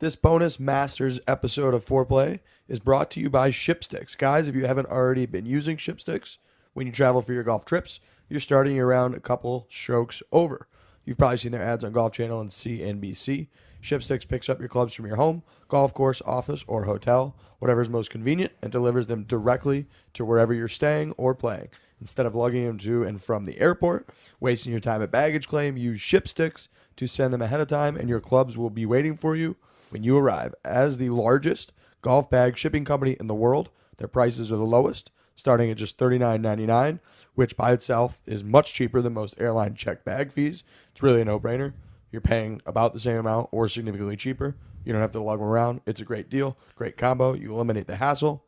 This bonus Masters episode of Foreplay is brought to you by Shipsticks. Guys, if you haven't already been using Shipsticks when you travel for your golf trips, you're starting your round a couple strokes over. You've probably seen their ads on Golf Channel and CNBC. Shipsticks picks up your clubs from your home, golf course, office, or hotel, whatever is most convenient, and delivers them directly to wherever you're staying or playing. Instead of lugging them to and from the airport, wasting your time at baggage claim, use Shipsticks to send them ahead of time, and your clubs will be waiting for you when you arrive. As the largest golf bag shipping company in the world, their prices are the lowest, starting at just $39.99, which by itself is much cheaper than most airline check bag fees. It's really a no-brainer. You're paying about the same amount or significantly cheaper. You don't have to lug them around. It's a great deal, great combo. You eliminate the hassle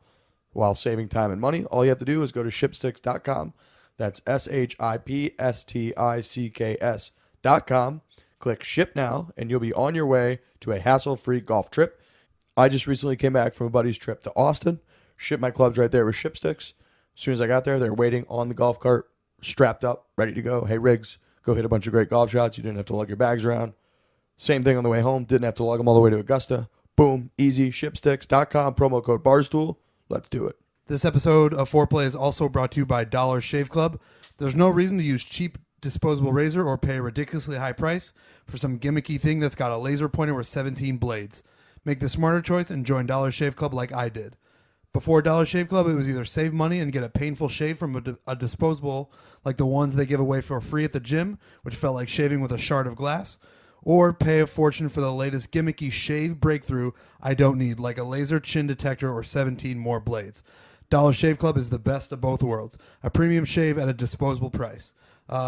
while saving time and money. All you have to do is go to shipsticks.com. That's shipsticks.com. Click Ship Now, and you'll be on your way to a hassle-free golf trip. I just recently came back from a buddy's trip to Austin. Shipped my clubs right there with Shipsticks. As soon as I got there, they were waiting on the golf cart, strapped up, ready to go. Hey, Riggs, go hit a bunch of great golf shots. You didn't have to lug your bags around. Same thing on the way home. Didn't have to lug them all the way to Augusta. Boom, easy. Shipsticks.com, promo code BARSTOOL. Let's do it. This episode of Foreplay is also brought to you by Dollar Shave Club. There's no reason to use cheap disposable razor or pay a ridiculously high price for some gimmicky thing that's got a laser pointer with 17 blades. Make the smarter choice and join Dollar Shave Club like I did. Before Dollar Shave Club, it was either save money and get a painful shave from a disposable like the ones they give away for free at the gym, which felt like shaving with a shard of glass, or pay a fortune for the latest gimmicky shave breakthrough I don't need, like a laser chin detector or 17 more blades. Dollar Shave Club is the best of both worlds. A premium shave at a disposable price.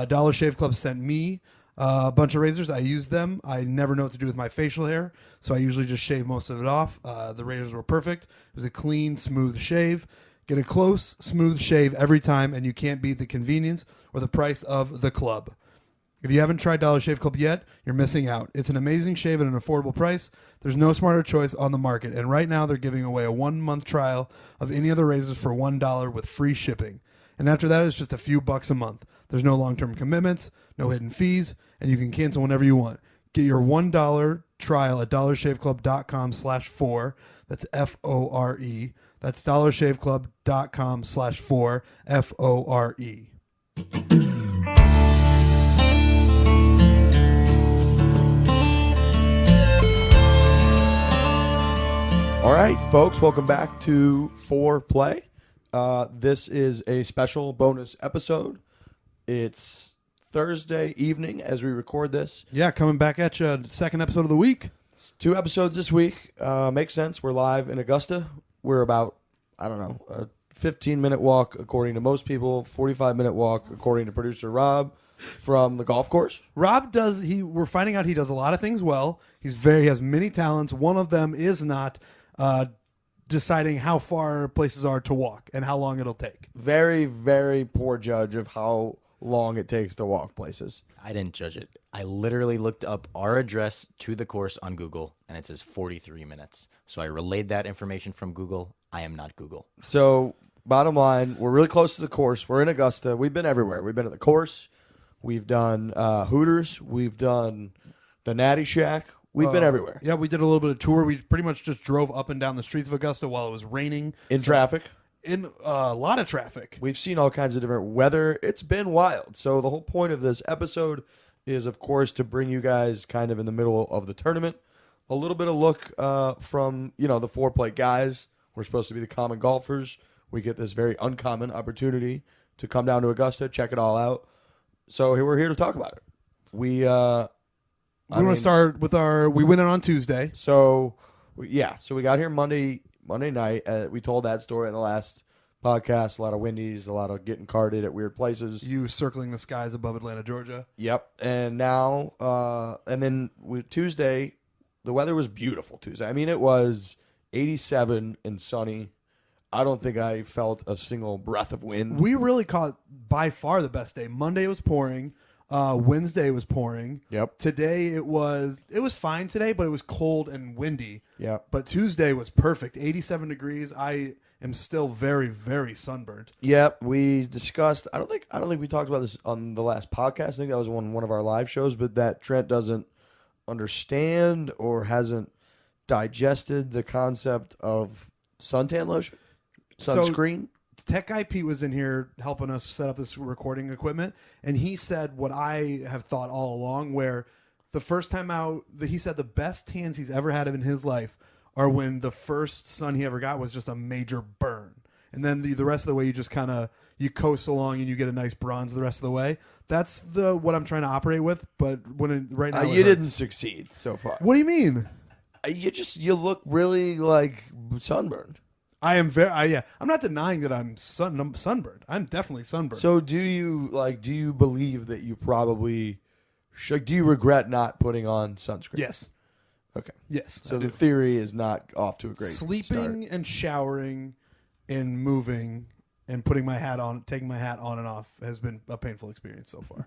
Dollar Shave Club sent me a bunch of razors. I use them. I never know what to do with my facial hair, so I usually just shave most of it off. The razors were perfect. It was a clean, smooth shave. Get a close, smooth shave every time, and you can't beat the convenience or the price of the club. If you haven't tried Dollar Shave Club yet, you're missing out. It's an amazing shave at an affordable price. There's no smarter choice on the market, and right now they're giving away a 1-month trial of any other razors for $1 with free shipping. And after that, it's just a few bucks a month. There's no long-term commitments, no hidden fees, and you can cancel whenever you want. Get your $1 trial at dollarshaveclub.com/4. That's F-O-R-E. That's dollarshaveclub.com/4, F-O-R-E. All right, folks, welcome back to Foreplay. This is a special bonus episode. It's Thursday evening as we record this. Yeah, coming back at you, second episode of the week. It's 2 episodes this week. Makes sense. We're live in Augusta. We're about, a 15-minute walk according to most people, 45-minute walk according to producer Rob from the golf course. Rob we're finding out he does a lot of things well. He has many talents. One of them is not deciding how far places are to walk and how long it'll take. Very, very poor judge of how long it takes to walk places. I didn't judge it. I literally looked up our address to the course on Google, and it says 43 minutes. So I relayed that information from Google. I am not Google. So, bottom line, we're really close to the course. We're in Augusta. We've been everywhere. We've been at the course. We've done Hooters. We've done the Natty Shack. We've been everywhere. Yeah, we did a little bit of tour. We pretty much just drove up and down the streets of Augusta while it was raining. In traffic. In a lot of traffic. We've seen all kinds of different weather. It's been wild. So the whole point of this episode is, of course, to bring you guys kind of in the middle of the tournament. A little bit of look from, the Foreplay guys. We're supposed to be the common golfers. We get this very uncommon opportunity to come down to Augusta, check it all out. So we're here to talk about it. We want to start with we went in on Tuesday. So we got here Monday night. We told that story in the last podcast. A lot of Wendy's, a lot of getting carded at weird places. You circling the skies above Atlanta, Georgia. Yep. And now, Tuesday, the weather was beautiful Tuesday. I mean, it was 87 and sunny. I don't think I felt a single breath of wind. We really caught by far the best day. Monday was pouring. Wednesday was pouring. Yep. Today it was fine today, but it was cold and windy. Yep. But Tuesday was perfect. 87 degrees. I am still very, very sunburned. Yep. We discussed, I don't think we talked about this on the last podcast. I think that was one of our live shows, but that Trent doesn't understand or hasn't digested the concept of suntan lotion, sunscreen. Tech Guy Pete was in here helping us set up this recording equipment, and he said what I have thought all along, where the first time out, he said the best tans he's ever had in his life are when the first sun he ever got was just a major burn. And then the rest of the way, you just kind of, you coast along and you get a nice bronze the rest of the way. That's what I'm trying to operate with. But right now, You didn't succeed so far. What do you mean? You look really like sunburned. I am I'm not denying that I'm sunburned. I'm definitely sunburned. So do you believe that you probably should? Do you regret not putting on sunscreen? Yes. Okay. Yes. So the theory is not off to a great Sleeping start. and showering and moving and taking my hat on and off has been a painful experience so far.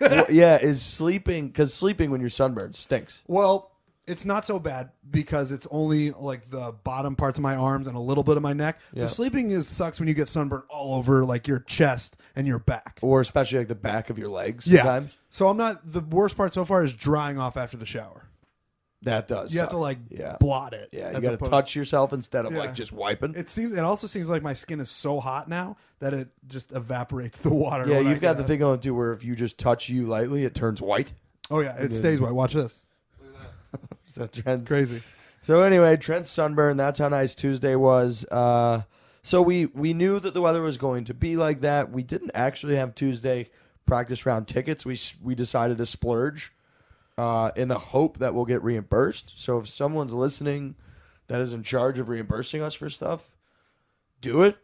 Is sleeping, because sleeping when you're sunburned stinks. Well, it's not so bad because it's only like the bottom parts of my arms and a little bit of my neck. Yeah. The sleeping sucks when you get sunburned all over like your chest and your back. Or especially like the back of your legs Yeah. sometimes. So the worst part so far is drying off after the shower. That does You have suck. to blot it. Yeah, you as got to opposed- touch yourself instead of Yeah. just wiping. It also seems like my skin is so hot now that it just evaporates the water. Yeah, when I you've got get the out. thing on too where if you just touch you lightly, it turns white. Oh yeah, it stays white. Watch this. So Trent's Crazy. So anyway, Trent's sunburn. That's how nice Tuesday was. So we knew that the weather was going to be like that. We didn't actually have Tuesday practice round tickets. We decided to splurge in the hope that we'll get reimbursed. So if someone's listening that is in charge of reimbursing us for stuff, do it.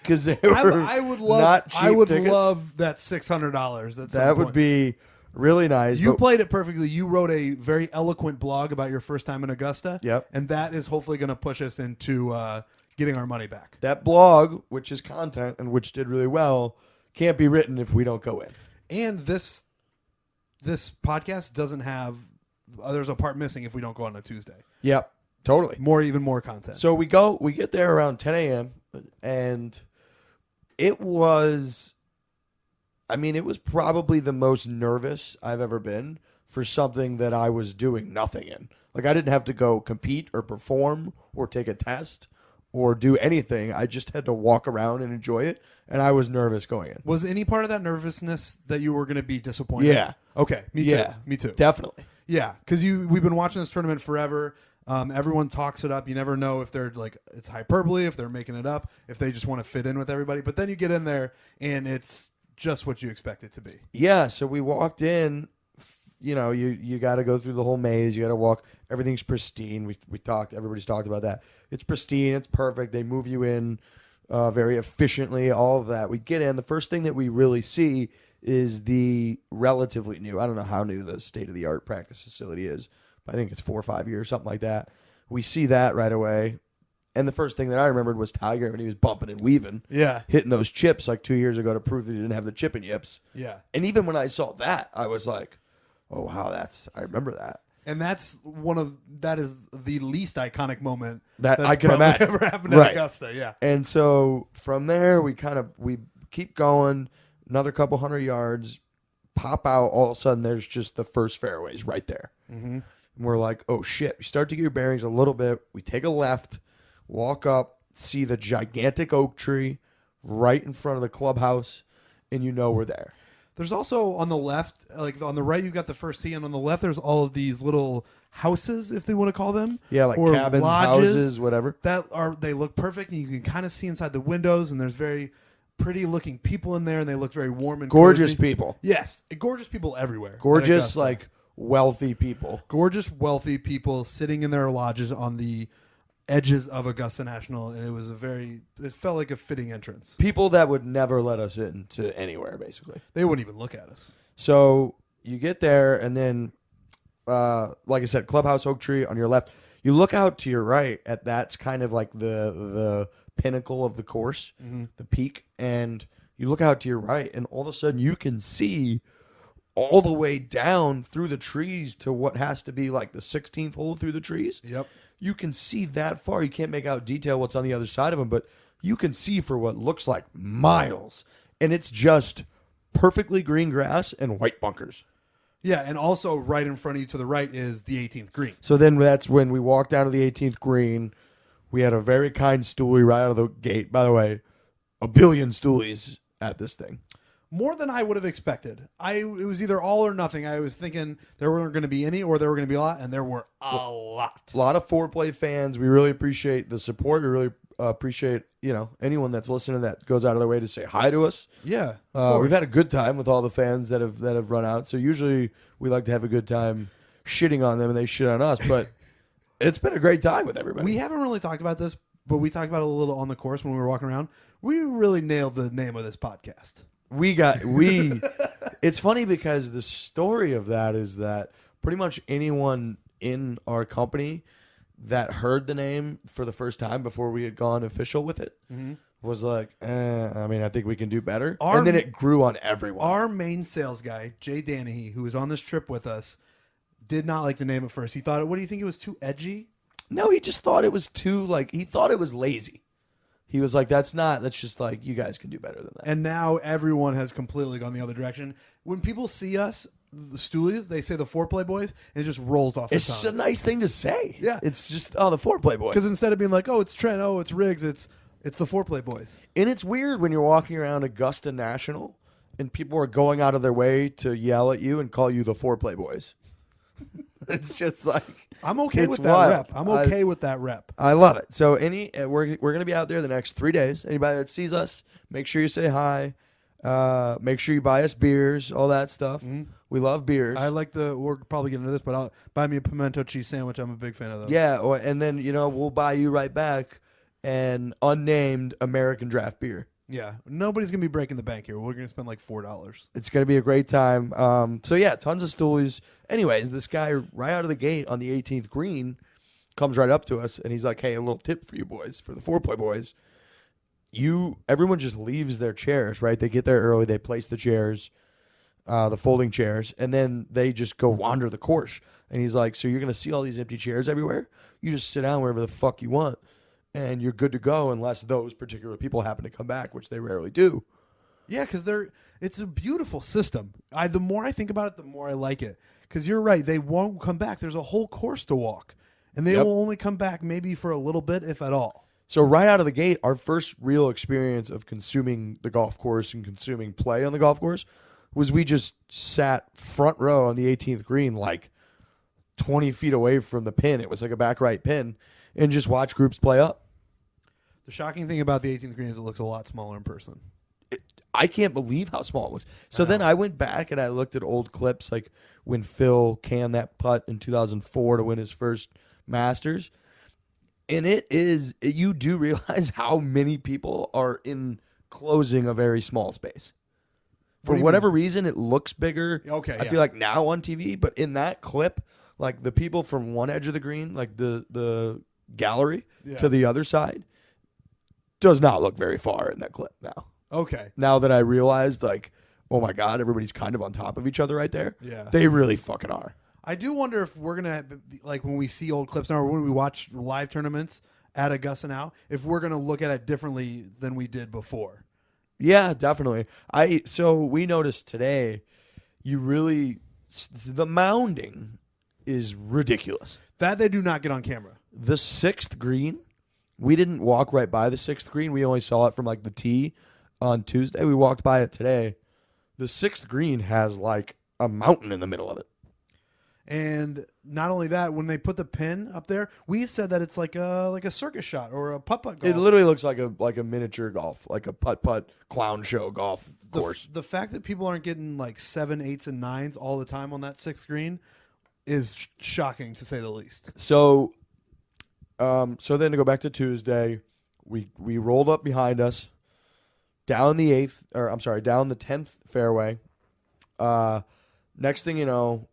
Because they were I would love. not cheap I would tickets. love that $600. That would be really nice. You but- played it perfectly. You wrote a very eloquent blog about your first time in Augusta. Yep. And that is hopefully going to push us into getting our money back. that blog, which is content and which did really well, can't be written if we don't go in. And this podcast doesn't have. There's a part missing if we don't go on a Tuesday. Yep, totally. Even more content. So we get there around 10 a.m. and it was probably the most nervous I've ever been for something that I was doing nothing in. Like I didn't have to go compete or perform or take a test or do anything. I just had to walk around and enjoy it, and I was nervous going in. Was any part of that nervousness that you were going to be disappointed? Yeah. Okay. Me too. Yeah. Me too. Definitely. Yeah, because we've been watching this tournament forever. Everyone talks it up. You never know if they're like it's hyperbole, if they're making it up, if they just want to fit in with everybody. But then you get in there and it's just what you expect it to be. Yeah, so we walked in. You got to go through the whole maze. You got to walk. Everything's pristine. Everybody's talked about that. It's pristine. It's perfect. They move you in very efficiently. All of that. We get in. The first thing that we really see is the relatively new. I don't know how new the state of the art practice facility is, but I think it's 4 or 5 years, something like that. We see that right away. And the first thing that I remembered was Tiger when he was bumping and weaving. Yeah. Hitting those chips like 2 years ago to prove that he didn't have the chip and yips. Yeah. And even when I saw that, I was like, oh, wow, I remember that. And that is the least iconic moment That that's I can probably imagine. ever happened at Right. Augusta. Yeah. And so from there, we keep going, another couple 100 yards, pop out. All of a sudden, there's just the first fairways right there. Mm-hmm. And we're like, oh, shit. We start to get your bearings a little bit. We take a left, walk up, see the gigantic oak tree right in front of the clubhouse, and we're there. There's also on the left, like on the right, you've got the first tee, and on the left, there's all of these little houses, if they want to call them. Yeah, like or cabins, lodges houses, whatever. They look perfect, and you can kind of see inside the windows, and there's very pretty looking people in there, and they look very warm and Gorgeous cozy. people. Yes, gorgeous people everywhere. at Gorgeous, Augusta. like wealthy people. Gorgeous, wealthy people sitting in their lodges on the edges of Augusta National, and it felt like a fitting entrance. People that would never let us into anywhere, basically. They wouldn't even look at us. So you get there, and then, like I said, clubhouse, oak tree on your left. You look out to your right that's kind of like the pinnacle of the course, the peak, and you look out to your right, and all of a sudden you can see all the way down through the trees to what has to be like the 16th hole through the trees. Yep. You can see that far. You can't make out detail what's on the other side of them, but you can see for what looks like miles. And it's just perfectly green grass and white bunkers. Yeah, and also right in front of you to the right is the 18th green. So then that's when we walked down to the 18th green. We had a very kind stoolie right out of the gate. By the way, a billion stoolies at this thing. More than I would have expected. It was either all or nothing. I was thinking there weren't going to be any or there were going to be a lot, and there were a lot. A lot of Foreplay fans. We really appreciate the support. We really appreciate anyone that's listening that goes out of their way to say hi to us. Yeah, We've had a good time with all the fans that have run out. So usually we like to have a good time shitting on them and they shit on us. But it's been a great time with everybody. We haven't really talked about this, but we talked about it a little on the course when we were walking around. We really nailed the name of this podcast. It's funny because the story of that is that pretty much anyone in our company that heard the name for the first time before we had gone official with it was like, I think we can do better. And then it grew on everyone. Our main sales guy, Jay Danahy, who was on this trip with us, did not like the name at first. He thought, what do you think, it was too edgy? No, he just thought it was too, he thought it was lazy. He was like, that's just like, you guys can do better than that. And now everyone has completely gone the other direction. When people see us, the Stoolies, they say the Foreplay Boys, and it just rolls off the It's tongue. just a nice thing to say. Yeah. It's just, the Foreplay Boys. Because instead of being like, oh, it's Trent, oh, it's Riggs, it's the Foreplay Boys. And it's weird when you're walking around Augusta National and people are going out of their way to yell at you and call you the Foreplay Boys. It's just like, I'm okay it's with that wild. rep. I'm okay with that rep. I love it. So we're going to be out there the next 3 days. Anybody that sees us, make sure you say hi. Make sure you buy us beers, all that stuff. We love beers. I like we're probably getting into this, but I'll buy me a pimento cheese sandwich. I'm a big fan of those. Yeah, and then, we'll buy you right back an unnamed American draft beer. Yeah. Nobody's going to be breaking the bank here. We're going to spend like $4. It's going to be a great time. So, yeah, tons of stoolies. Anyways, this guy right out of the gate on the 18th green comes right up to us, and he's like, hey, a little tip for you boys, for the Foreplay Boys. Everyone just leaves their chairs, right? They get there early. They place the chairs, the folding chairs, and then they just go wander the course. And he's like, so you're going to see all these empty chairs everywhere? You just sit down wherever the fuck you want, and you're good to go unless those particular people happen to come back, which they rarely do. Yeah, because it's a beautiful system. The more I think about it, the more I like it. Because you're right, they won't come back. There's a whole course to walk, and they will only come back maybe for a little bit, if at all. So right out of the gate, our first real experience of consuming the golf course and consuming play on the golf course was we just sat front row on the 18th green, like 20 feet away from the pin. It was like a back right pin, and just watch groups play up. The shocking thing about the 18th green is it looks a lot smaller in person. I can't believe how small it was. So then I went back and I looked at old clips, like when Phil canned that putt in 2004 to win his first Masters. And you do realize how many people are enclosing a very small space. For whatever reason, it looks bigger. Okay, I feel like now on TV, but in that clip, like the people from one edge of the green, like the gallery to the other side, does not look very far in that clip now. Okay. Now that I realized, like, oh my God, everybody's kind of on top of each other right there. Yeah. They really fucking are. I do wonder if we're going to, like when we see old clips now or when we watch live tournaments at Augusta now, if we're going to look at it differently than we did before. Yeah, definitely. So we noticed today, the mounding is ridiculous. That they do not get on camera. The sixth green, we didn't walk right by the sixth green. We only saw it from like the tee on Tuesday. We walked by it today. The sixth green has like a mountain in the middle of it. And not only that, when they put the pin up there, we said that it's like a circus shot or a putt-putt golf. It literally looks like a miniature golf, like a putt-putt clown show golf course. The fact that people aren't getting like 7, 8s, and 9s all the time on that sixth green is shocking, to say the least. So then to go back to Tuesday, we rolled up behind us, down the 10th fairway. Next thing you know,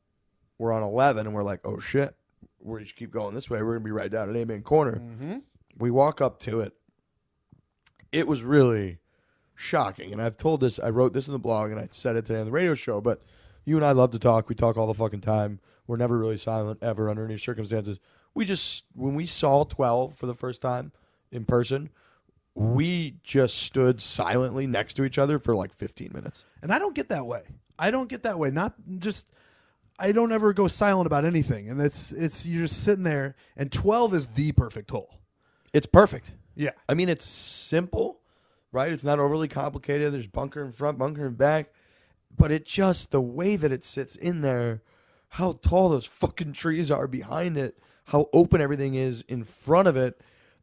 we're on 11, and we're like, oh, shit. We just keep going this way. We're going to be right down at Amen Corner. Mm-hmm. We walk up to it. It was really shocking. And I've told this. I wrote this in the blog, and I said it today on the radio show. But you and I love to talk. We talk all the fucking time. We're never really silent ever under any circumstances. When we saw 12 for the first time in person, we just stood silently next to each other for like 15 minutes. And I don't get that way. Not just... I don't ever go silent about anything, and it's you're just sitting there, and 12 is the perfect hole. It's perfect. Yeah. I mean, it's simple, right? It's not overly complicated. There's bunker in front, bunker in back, but it just, the way that it sits in there, how tall those fucking trees are behind it, how open everything is in front of it,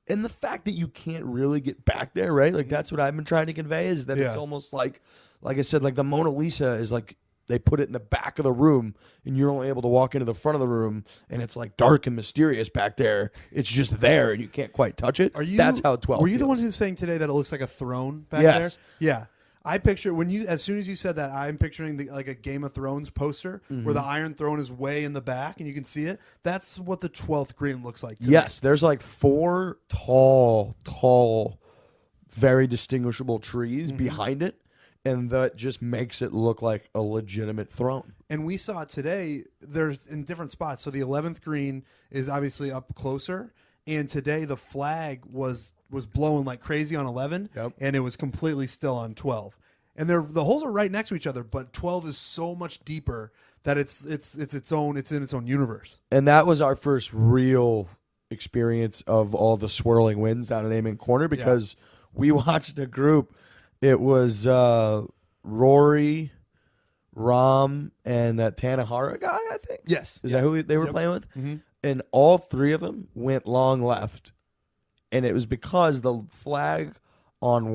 and the fact that you can't really get back there, right? Like, that's what I've been trying to convey, is that it's almost like I said, like the Mona Lisa is like, they put it in the back of the room, and you're only able to walk into the front of the room, and it's like dark and mysterious back there. It's just there, and you can't quite touch it. That's how 12 Were you the feels. one who's saying today that it looks like a throne back Yes. there? Yeah. I picture as soon as you said that, I'm picturing like a Game of Thrones poster where the Iron Throne is way in the back and you can see it. That's what the 12th green looks like. Yes, there's like 4 tall, very distinguishable trees behind it, and that just makes it look like a legitimate throne. And we saw today, there's in different spots. So the 11th green is obviously up closer. And today the flag was blowing like crazy on 11, and it was completely still on 12. And the holes are right next to each other, but 12 is so much deeper that it's in its own universe. And that was our first real experience of all the swirling winds down in Amen Corner, because we watched a group. It was Rory, Ram, and that Tanahara guy, I think. Yes. Is that who they were playing with? Mm-hmm. And all 3 of them went long left. And it was because the flag on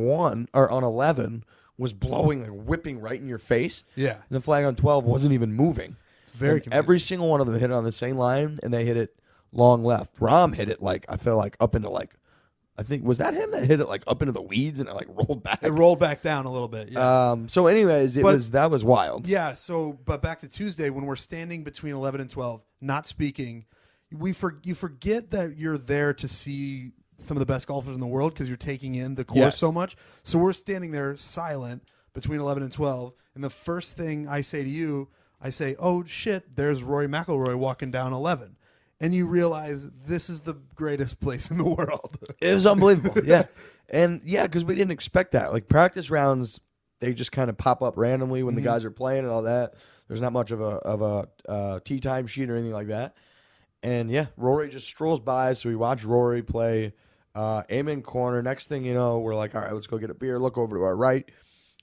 11 was blowing, like whipping right in your face. Yeah. And the flag on 12 wasn't even moving. It's very confusing. Every single one of them hit it on the same line, and they hit it long left. Ram hit it I feel like up into I think, was that him that hit it like up into the weeds and it like rolled back? It rolled back down a little bit. Yeah. So anyways, that was wild. Yeah. So, but back to Tuesday, when we're standing between 11 and 12, not speaking, you forget that you're there to see some of the best golfers in the world because you're taking in the course so much. So we're standing there silent between 11 and 12, and the first thing I say to you, I say, "Oh shit, there's Rory McIlroy walking down 11." And you realize this is the greatest place in the world. It was unbelievable. Yeah. And because we didn't expect that. Like practice rounds, they just kind of pop up randomly when the guys are playing and all that. There's not much of a tee time sheet or anything like that. And Rory just strolls by. So we watch Rory play Amen Corner. Next thing you know, we're like, all right, let's go get a beer. Look over to our right.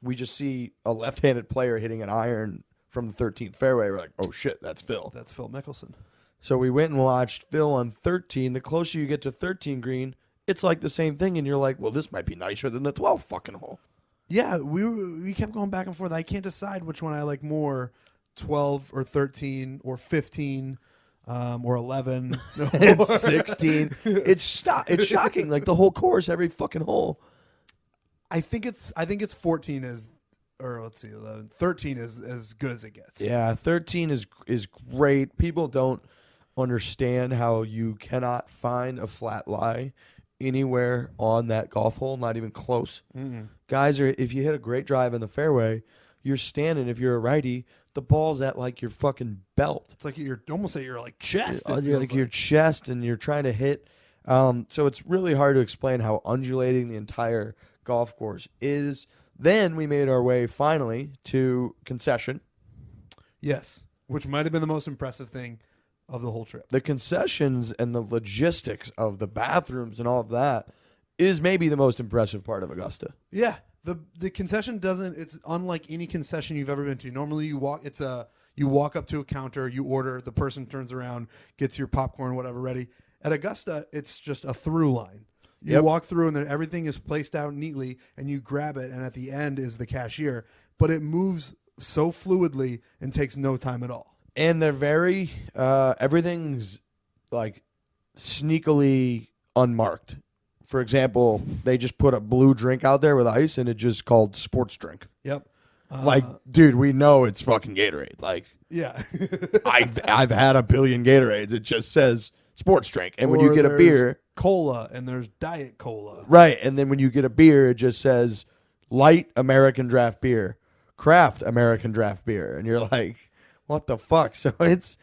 We just see a left-handed player hitting an iron from the 13th fairway. We're like, oh shit, that's Phil. That's Phil Mickelson. So we went and watched Phil on 13. The closer you get to 13 green, it's like the same thing. And you're like, well, this might be nicer than the 12 fucking hole. Yeah, we kept going back and forth. I can't decide which one I like more, 12 or 13 or 15 or 11. It's 16. It's shocking. Like the whole course, every fucking hole. I think it's 14 or let's see, 11. 13 is as good as it gets. Yeah, 13 is great. People don't understand how you cannot find a flat lie anywhere on that golf hole, not even close. Mm-mm. Guys, if you hit a great drive in the fairway, you're standing, if you're a righty, the ball's at like your fucking belt. It's like you're almost at your like chest. You're like your chest, and you're trying to hit. So it's really hard to explain how undulating the entire golf course is. Then we made our way finally to concession. Yes, which might have been the most impressive thing of the whole trip. The concessions and the logistics of the bathrooms and all of that is maybe the most impressive part of Augusta. Yeah, the concession it's unlike any concession you've ever been to. Normally you walk up to a counter, you order, the person turns around, gets your popcorn, whatever ready. At Augusta, it's just a through line. You walk through and then everything is placed out neatly and you grab it, and at the end is the cashier. But it moves so fluidly and takes no time at all. And they're very, everything's like sneakily unmarked. For example, they just put a blue drink out there with ice and it just called sports drink. Yep. Like, dude, we know it's fucking Gatorade. Like, yeah. I've had a billion Gatorades. It just says sports drink. And when you get a beer, cola, and there's Diet Cola. Right. And then when you get a beer, it just says light American draft beer, craft American draft beer. And you're like, what the fuck? So it's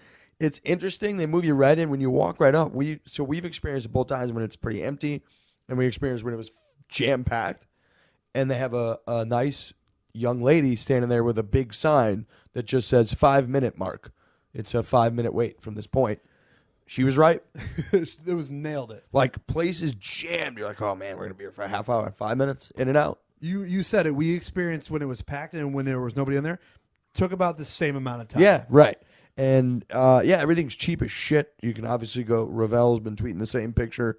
interesting. They move you right in when you walk right up. We've experienced it both times when it's pretty empty, and we experienced when it was jam packed. And they have a nice young lady standing there with a big sign that just says 5-minute mark. It's a 5-minute wait from this point. She was right. It was nailed it. Like, place is jammed. You're like, oh, man, we're going to be here for a half hour, 5 minutes, in and out. You said it. We experienced when it was packed and when there was nobody in there. Took about the same amount of time. Yeah, right. And, everything's cheap as shit. You can obviously go. Ravel's been tweeting the same picture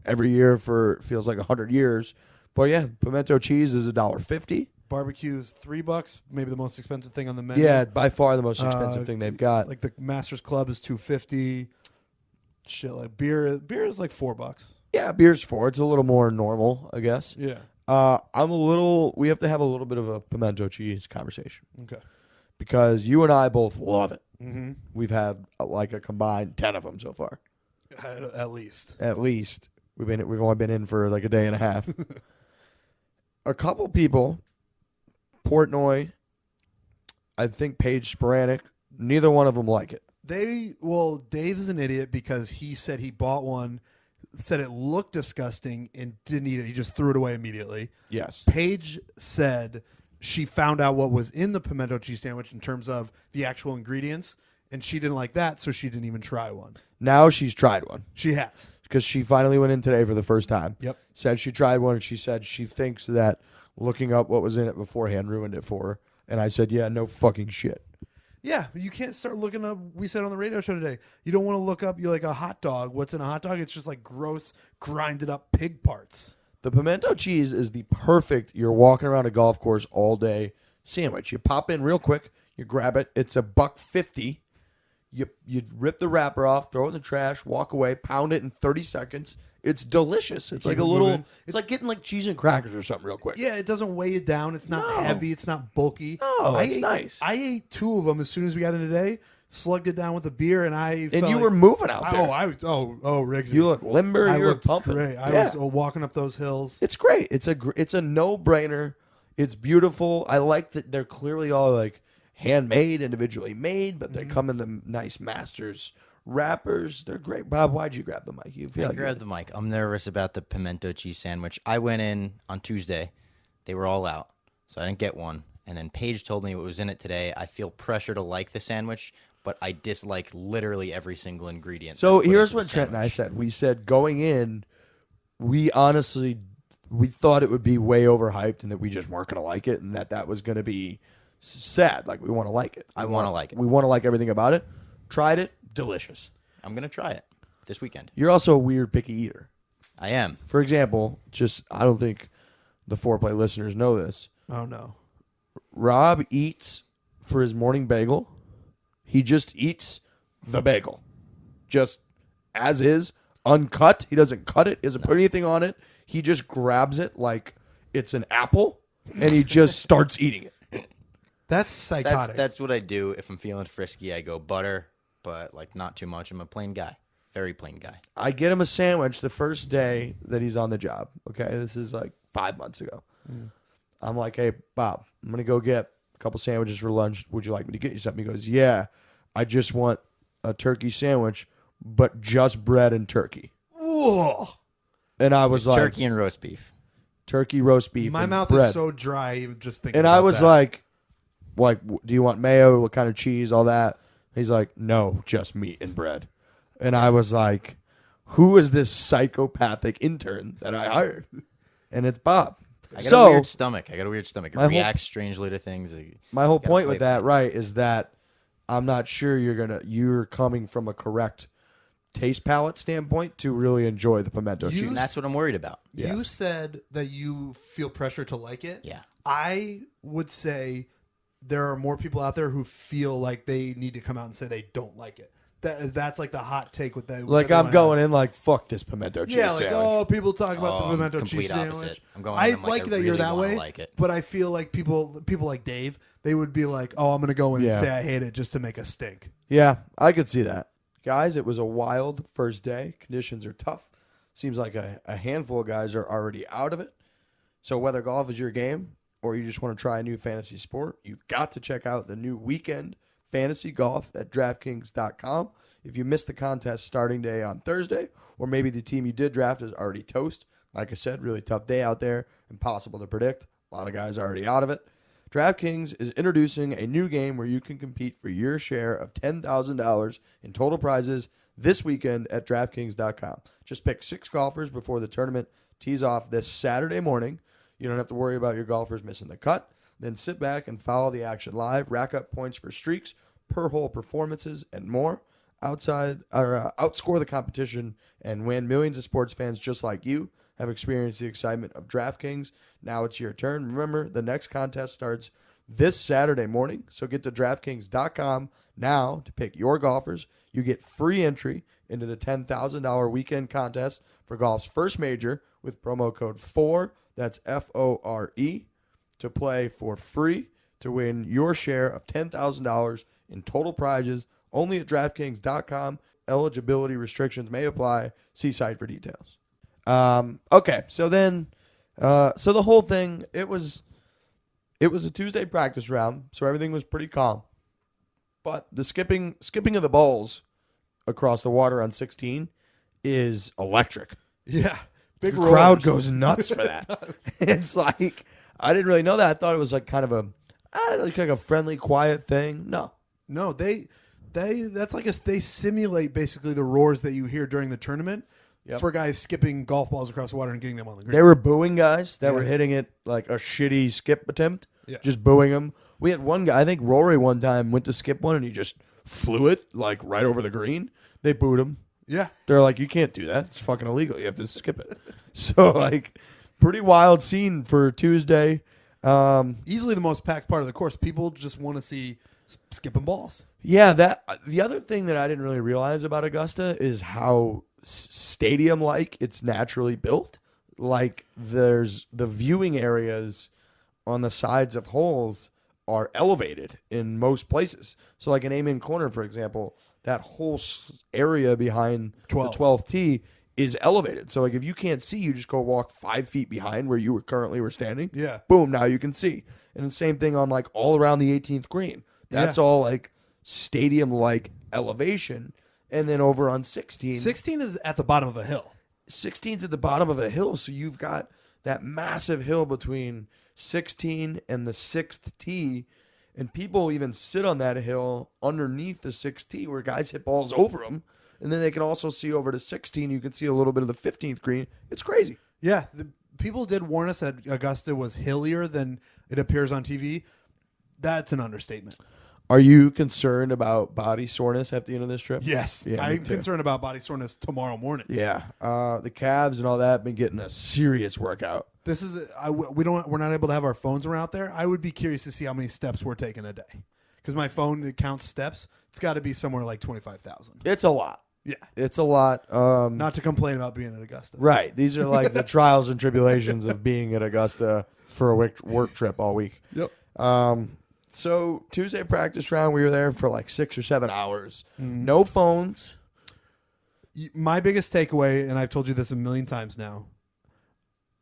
every year for, feels like 100 years. But, yeah, pimento cheese is $1.50. Barbecue's $3, maybe the most expensive thing on the menu. Yeah, by far the most expensive thing they've got. Like the Masters Club is $2.50. Shit, like beer is like $4. Yeah, beer's $4. It's a little more normal, I guess. Yeah. We have to have a little bit of a pimento cheese conversation Okay. because you and I both love it. Mm-hmm. We've had like a combined 10 of them so far. At least. At least. We've only been in for like a day and a half. A couple people, Portnoy, I think Paige Sporanic, neither one of them like it. Dave's an idiot because he said he bought one, said it looked disgusting and didn't eat it. He just threw it away immediately. Yes. Paige said she found out what was in the pimento cheese sandwich in terms of the actual ingredients, and she didn't like that, so she didn't even try one. Now she's tried one. She has. Because she finally went in today for the first time. Yep. Said she tried one, and she said she thinks that looking up what was in it beforehand ruined it for her. And I said, yeah, no fucking shit. Yeah, you can't start looking up. We said on the radio show today, you don't want to look up. You like a hot dog. What's in a hot dog? It's just like gross, grinded up pig parts. The pimento cheese is the perfect. You're walking around a golf course all day sandwich. You pop in real quick. You grab it. It's $1.50. You rip the wrapper off, throw it in the trash, walk away, pound it in 30 seconds. It's delicious. It's like a little. moving. It's like getting like cheese and crackers or something real quick. Yeah, it doesn't weigh you down. It's not No. heavy. It's not bulky. No, it's nice. I ate 2 of them as soon as we got in today. Slugged it down with a beer, and And you were moving out there. Riggs. You look limber. I You're looked pumping. great. I Yeah. was walking up those hills. It's great. It's a no-brainer. It's beautiful. I like that they're clearly all like handmade, individually made, but they come in the nice Masters wrappers. They're great. Bob, why'd you grab the mic? You feel I like grabbed the mic. I'm nervous about the pimento cheese sandwich. I went in on Tuesday. They were all out, so I didn't get one. And then Paige told me what was in it today. I feel pressure to like the sandwich, but I dislike literally every single ingredient. So that's put here's into what the Trent and I sandwich. said. We said going in, we thought it would be way overhyped and that we just weren't going to like it and that was going to be sad. Like, we want to like it. I want to like it. We want to like everything about it. Tried it. Delicious. I'm going to try it this weekend. You're also a weird picky eater. I am. For example, I don't think the Foreplay listeners know this. Oh no. Rob eats for his morning bagel. He just eats the bagel. Just as is, uncut. He doesn't cut it. He doesn't put anything on it. He just grabs it like it's an apple and he just starts eating it. That's psychotic. That's what I do if I'm feeling frisky. I go butter, but like not too much. I'm a plain guy. Very plain guy. I get him a sandwich the first day that he's on the job. Okay, this is like 5 months ago. I'm like, hey, Bob, I'm going to go get a couple sandwiches for lunch. Would you like me to get you something? He goes, yeah, I just want a turkey sandwich, but just bread and turkey. Whoa. And I was like, Turkey and roast beef. turkey, roast beef, My and mouth bread. is so dry even just thinking And about I was that. like, do you want mayo? What kind of cheese? All that. He's like, no, just meat and bread. And I was like, who is this psychopathic intern that I hired? And it's Bob. I got a weird stomach. It My whole- reacts strangely to things. My whole Gotta point play with that, with it. right, is that I'm not sure you're coming from a correct taste palette standpoint to really enjoy the pimento You- cheese. And that's what I'm worried about. Yeah. You said that you feel pressure to like it. Yeah. I would say there are more people out there who feel like they need to come out and say they don't like it. That's like the hot take with that. Like, I'm going in like, fuck this pimento cheese Yeah, like, sandwich. oh, people talk about the Oh, pimento complete cheese opposite. sandwich. I'm going I in, I'm like, like I that you're really that wanna way, like it. but I feel like people like Dave, they would be like, oh, I'm going to go in Yeah. and say I hate it just to make a stink. Yeah, I could see that. Guys, it was a wild first day. Conditions are tough. Seems like a handful of guys are already out of it. So whether golf is your game or you just want to try a new fantasy sport, you've got to check out the new weekend fantasy golf at DraftKings.com. If you missed the contest starting day on Thursday, or maybe the team you did draft is already toast, like I said, really tough day out there, impossible to predict. A lot of guys are already out of it. DraftKings is introducing a new game where you can compete for your share of $10,000 in total prizes this weekend at DraftKings.com. Just pick 6 golfers before the tournament tees off this Saturday morning. You don't have to worry about your golfers missing the cut. Then sit back and follow the action live. Rack up points for streaks, per hole performances, and more. Outscore the competition and win. Millions of sports fans just like you have experienced the excitement of DraftKings. Now it's your turn. Remember, the next contest starts this Saturday morning, so get to DraftKings.com now to pick your golfers. You get free entry into the $10,000 weekend contest for golf's first major with promo code FORE, that's FORE, to play for free to win your share of $10,000 in total prizes only at DraftKings.com. Eligibility restrictions may apply. See site for details. Okay, so then, so the whole thing, it was a Tuesday practice round, so everything was pretty calm. But the skipping of the balls across the water on 16 is electric. Yeah. Big The crowd rollers. goes nuts for that. It's like, I didn't really know that. I thought it was like kind of like a friendly, quiet thing. No, they simulate basically the roars that you hear during the tournament for guys skipping golf balls across the water and getting them on the green. They were booing guys that were hitting it like a shitty skip attempt. Yeah. Just booing them. We had one guy, I think Rory one time went to skip one and he just flew it like right over the green. They booed him. Yeah. They're like, you can't do that. It's fucking illegal. You have to skip it. So like, pretty wild scene for Tuesday. Easily the most packed part of the course. People just want to see skipping balls. Yeah, the other thing that I didn't really realize about Augusta is how stadium-like it's naturally built. Like, there's the viewing areas on the sides of holes are elevated in most places. So, like in Amen Corner, for example, that whole area behind the 12th tee is elevated. So, like, if you can't see, you just go walk 5 feet behind where you currently were standing. Yeah. Boom, now you can see. And the same thing on, like, all around the 18th green. That's all, like, stadium-like elevation. And then over on 16. 16 is at the bottom of a hill. 16's at the bottom of a hill, so you've got that massive hill between 16 and the 6th tee, and people even sit on that hill underneath the 6th tee where guys hit balls over them, and then they can also see over to 16. You can see a little bit of the 15th green. It's crazy. Yeah, people did warn us that Augusta was hillier than it appears on TV. That's an understatement. Are you concerned about body soreness at the end of this trip? Yes, Yeah, me I'm too. concerned about body soreness tomorrow morning. Yeah, the calves and all that have been getting a serious workout. This is we're not able to have our phones around there. I would be curious to see how many steps we're taking a day, because my phone counts steps. It's got to be somewhere like 25,000. It's a lot. Yeah, It's a lot. not to complain about being at Augusta. Right. These are like the trials and tribulations of being at Augusta for a work trip all week. Yep. So Tuesday practice round, we were there for like 6 or 7 hours. No phones. My biggest takeaway, and I've told you this a million times now,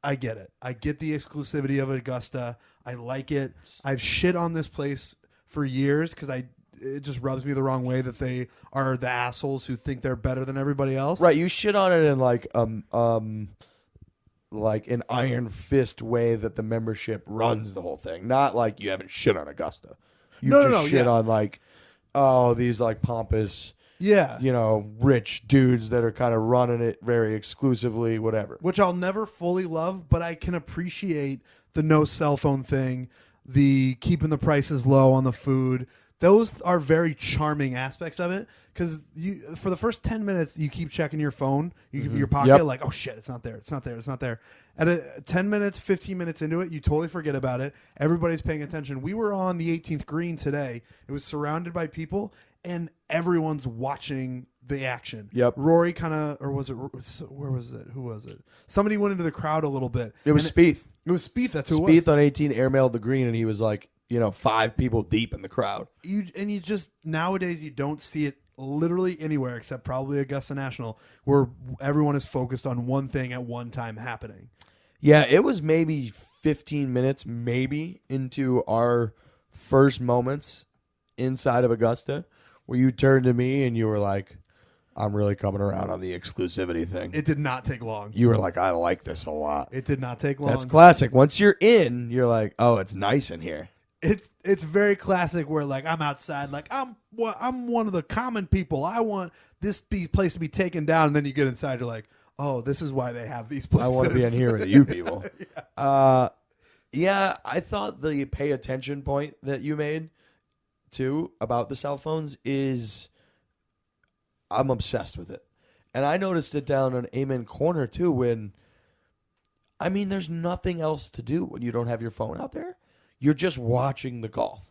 I get it. I get the exclusivity of Augusta. I like it. I've shit on this place for years because it just rubs me the wrong way that they are the assholes who think they're better than everybody else. Right. You shit on it in like an iron fist way that the membership runs the whole thing. Not like you haven't shit on Augusta. You No, shit yeah. on like, oh, these like pompous, Yeah. rich dudes that are kind of running it very exclusively, whatever. Which I'll never fully love, but I can appreciate the no cell phone thing, the keeping the prices low on the food. Those are very charming aspects of it, because you, for the first 10 minutes, you keep checking your phone, your pocket, Yep. like, oh shit, it's not there, it's not there, it's not there. At 10 minutes, 15 minutes into it, you totally forget about it. Everybody's paying attention. We were on the 18th green today. It was surrounded by people, and everyone's watching the action. Yep. Rory kind of, or was it, where was it? Who was it? Somebody went into the crowd a little bit. It was Spieth. It was Spieth. That's who it was. Spieth on 18 airmailed the green, and he was like, 5 people deep in the crowd. You just, nowadays you don't see it literally anywhere except probably Augusta National, where everyone is focused on one thing at one time happening. Yeah, it was maybe 15 minutes, maybe, into our first moments inside of Augusta, where you turned to me and you were like, I'm really coming around on the exclusivity thing. It did not take long. You were like, I like this a lot. It did not take long. That's classic. Once you're in, you're like, oh, it's nice in here. it's very classic where like I'm outside, like I'm one of the common people. I want this place to be taken down, and then you get inside, you're like, oh, this is why they have these places. I want to be in here with you people. Yeah, I thought the pay attention point that you made too about the cell phones is I'm obsessed with it. And I noticed it down on Amen Corner too when there's nothing else to do when you don't have your phone out there. You're just watching the golf.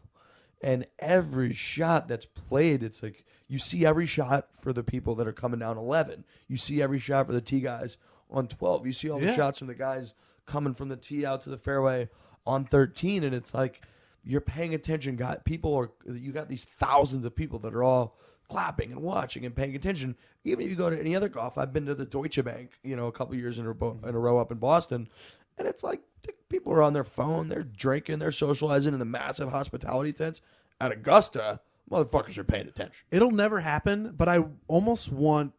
And every shot that's played, it's like you see every shot for the people that are coming down 11. You see every shot for the tee guys on 12. You see all the shots from the guys coming from the tee out to the fairway on 13. And it's like you're paying attention. You got these thousands of people that are all clapping and watching and paying attention. Even if you go to any other golf, I've been to the Deutsche Bank, a couple years in a row up in Boston. And it's like people are on their phone, they're drinking, they're socializing in the massive hospitality tents. At Augusta, motherfuckers are paying attention. It'll never happen, but I almost want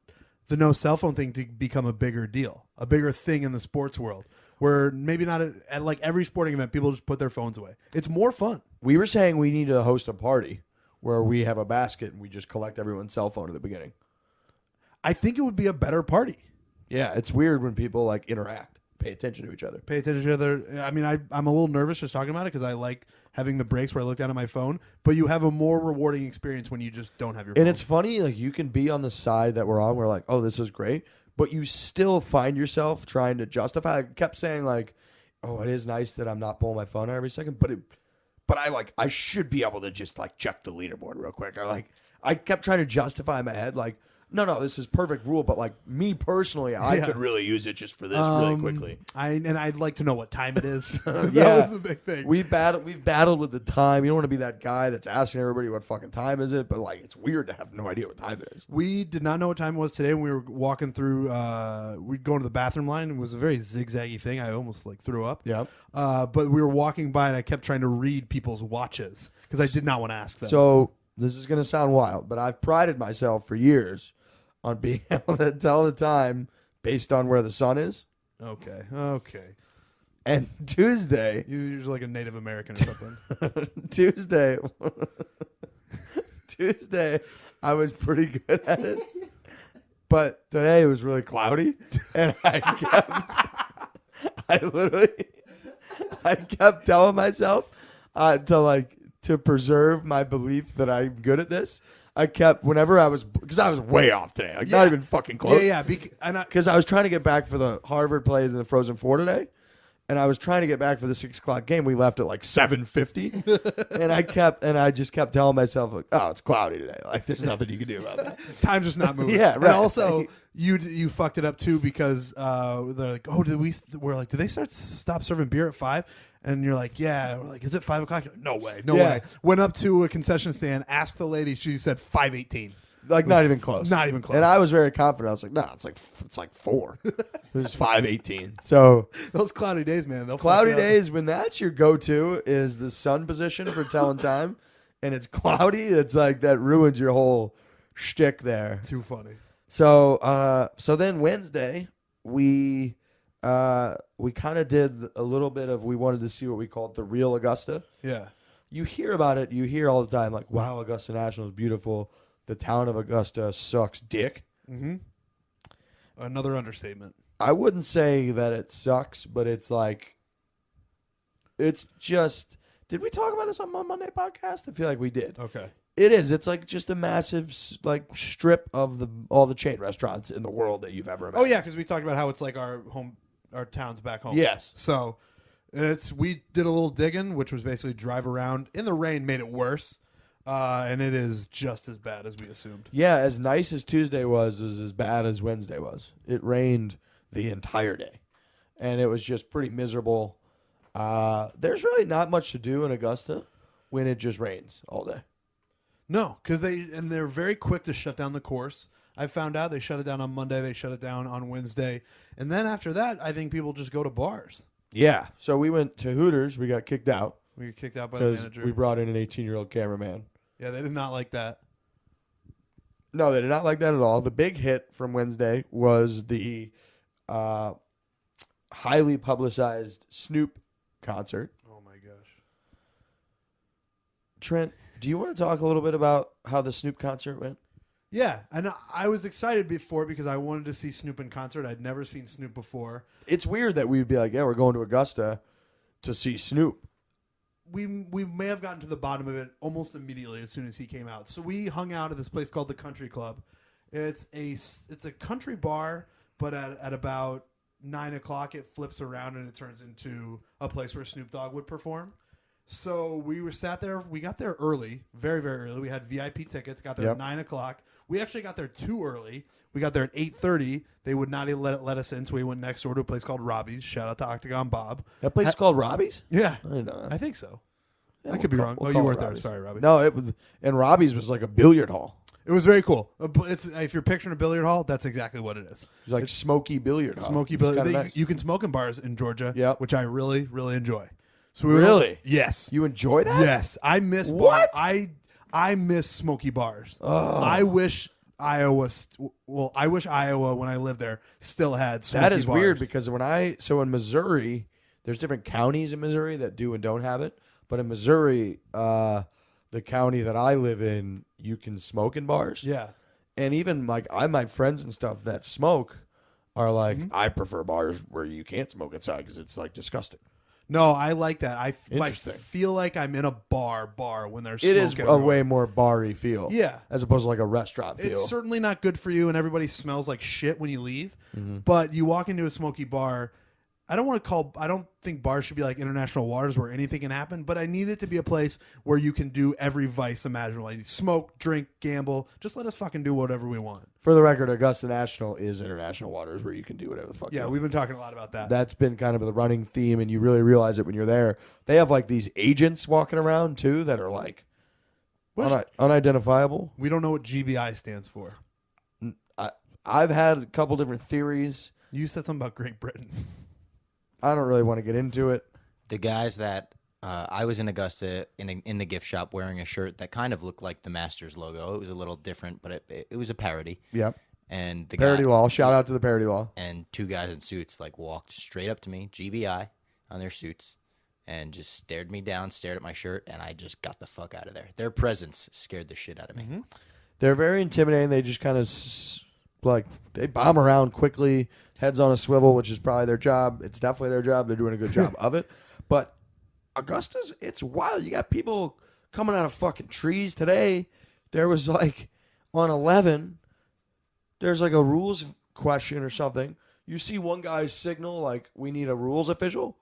the no cell phone thing to become a bigger deal, a bigger thing in the sports world, where maybe not at like every sporting event, people just put their phones away. It's more fun. We were saying we need to host a party where we have a basket and we just collect everyone's cell phone at the beginning. I think it would be a better party. Yeah, it's weird when people like interact. Pay attention to each other. Pay attention to each other. I mean, I'm a little nervous just talking about it because I like having the breaks where I look down at my phone, but you have a more rewarding experience when you just don't have your phone. And it's funny, like you can be on the side that we're on, we're like, oh, this is great, but you still find yourself trying to justify. I kept saying like, oh, it is nice that I'm not pulling my phone out every second, but I should be able to just like check the leaderboard real quick. I kept trying to justify in my head like, no, this is perfect rule, but like me personally, I could really use it just for this really quickly. I'd like to know what time it is. That Yeah. was the big thing. We've battled with the time. You don't want to be that guy that's asking everybody what fucking time is it, but like it's weird to have no idea what time it is. We did not know what time it was today when we were walking through. We'd go to the bathroom line. It was a very zigzaggy thing. I almost like threw up. Yeah. But we were walking by and I kept trying to read people's watches because I did not want to ask them. So this is going to sound wild, but I've prided myself for years on being able to tell the time based on where the sun is. Okay. And Tuesday, You're like a Native American or something. Tuesday, I was pretty good at it. But today it was really cloudy, and I kept telling myself to preserve my belief that I'm good at this. I kept because I was way off today, like not even fucking close. Yeah. Because I was trying to get back for the Harvard play in the Frozen Four today, and I was trying to get back for the 6 o'clock game. We left at like 7:50, and I just kept telling myself, like, "Oh, it's cloudy today. Like, there's nothing you can do about that. Time's just not moving." Yeah, right. And also, you fucked it up too because they're like, "Oh, we're like, do they stop serving beer at 5?" And you're like, yeah. We're like, is it 5 o'clock? Like, no way. Went up to a concession stand, asked the lady. She said 5:18. Like not even close. Not even close. And I was very confident. I was like, no, it's like 4. It was 5:18. So those cloudy days, man. Cloudy days when that's your go-to is the sun position for telling time, and it's cloudy. It's like that ruins your whole shtick there. Too funny. So then Wednesday we kind of did a little bit of, we wanted to see what we called the real Augusta. Yeah. You hear about it. You hear all the time like, wow, Augusta National is beautiful. The town of Augusta sucks dick. Mm-hmm. Another understatement. I wouldn't say that it sucks, but it's like, it's just, did we talk about this on my Monday podcast? I feel like we did. Okay. It is. It's like just a massive like strip of all the chain restaurants in the world that you've ever imagined. Oh yeah, because we talked about how it's like our towns back home. Yes. So we did a little digging, which was basically drive around in the rain, made it worse, and it is just as bad as we assumed. Yeah, as nice as Tuesday was as bad as Wednesday was. It rained the entire day, and it was just pretty miserable. There's really not much to do in Augusta when it just rains all day. No, because they're very quick to shut down the course. I found out they shut it down on Monday. They shut it down on Wednesday. And then after that, I think people just go to bars. Yeah. So we went to Hooters. We got kicked out. We got kicked out by the manager. We brought in an 18-year-old cameraman. Yeah, they did not like that. No, they did not like that at all. The big hit from Wednesday was the highly publicized Snoop concert. Oh, my gosh. Trent, do you want to talk a little bit about how the Snoop concert went? Yeah, and I was excited before because I wanted to see Snoop in concert. I'd never seen Snoop before. It's weird that we'd be like, yeah, we're going to Augusta to see Snoop. We may have gotten to the bottom of it almost immediately as soon as he came out. So we hung out at this place called the Country Club. It's a country bar, but at about 9 o'clock it flips around and it turns into a place where Snoop Dogg would perform. So we were sat there. We got there early, very, very early. We had VIP tickets. Got there at 9 o'clock. We actually got there too early. We got there at 8:30. They would not even let us in, so we went next door to a place called Robbie's. Shout out to Octagon Bob. That place is called Robbie's? Yeah, I didn't know that. I think so. Yeah, I could be wrong. we'll Oh, call you it weren't there. Robbie's. Sorry, Robbie. No, it was, and Robbie's was like a billiard hall. It was very cool. It's if you're picturing a billiard hall, that's exactly what it is. It's like smoky billiard hall. Smoky It's billiard. kinda nice. You can smoke in bars in Georgia, Yep. which I really, really enjoy. So we Really? Yes. You enjoy that? Yes, I miss What? I miss smoky bars. Oh. I wish Iowa. I wish Iowa when I lived there still had smoky That is bars. weird because in Missouri, there's different counties in Missouri that do and don't have it. But in Missouri, the county that I live in, you can smoke in bars. Yeah. And even like my friends and stuff that smoke are like, I prefer bars where you can't smoke inside because it's like disgusting. No, I like that. I Interesting. feel like I'm in a bar when there's It smoke is a everywhere. way more bar-y feel. Yeah. As opposed to like a restaurant feel. It's certainly not good for you, and everybody smells like shit when you leave. Mm-hmm. But you walk into a smoky bar. I don't think bars should be like international waters where anything can happen, but I need it to be a place where you can do every vice imaginable. Like smoke, drink, gamble. Just let us fucking do whatever we want. For the record, Augusta National is international waters where you can do whatever the fuck you Yeah, want. we've been talking a lot about that. That's been kind of the running theme, and you really realize it when you're there. They have like these agents walking around too that are like unidentifiable. We don't know what GBI stands for. I've had a couple different theories. You said something about Great Britain. I don't really want to get into it. The guys that I was in Augusta in the gift shop wearing a shirt that kind of looked like the Masters logo. It was a little different, but it was a parody. Yep. And the Parody guy, law. Shout out to the parody law. and two guys in suits like walked straight up to me, GBI, on their suits, and just stared me down, stared at my shirt, and I just got the fuck out of there. Their presence scared the shit out of me. Mm-hmm. They're very intimidating. They just kind of they bomb around quickly, heads on a swivel, which is probably their job. It's definitely their job. They're doing a good job of it. But Augusta's, it's wild. You got people coming out of fucking trees today. There was like on 11, there's like a rules question or something. You see one guy signal like we need a rules official.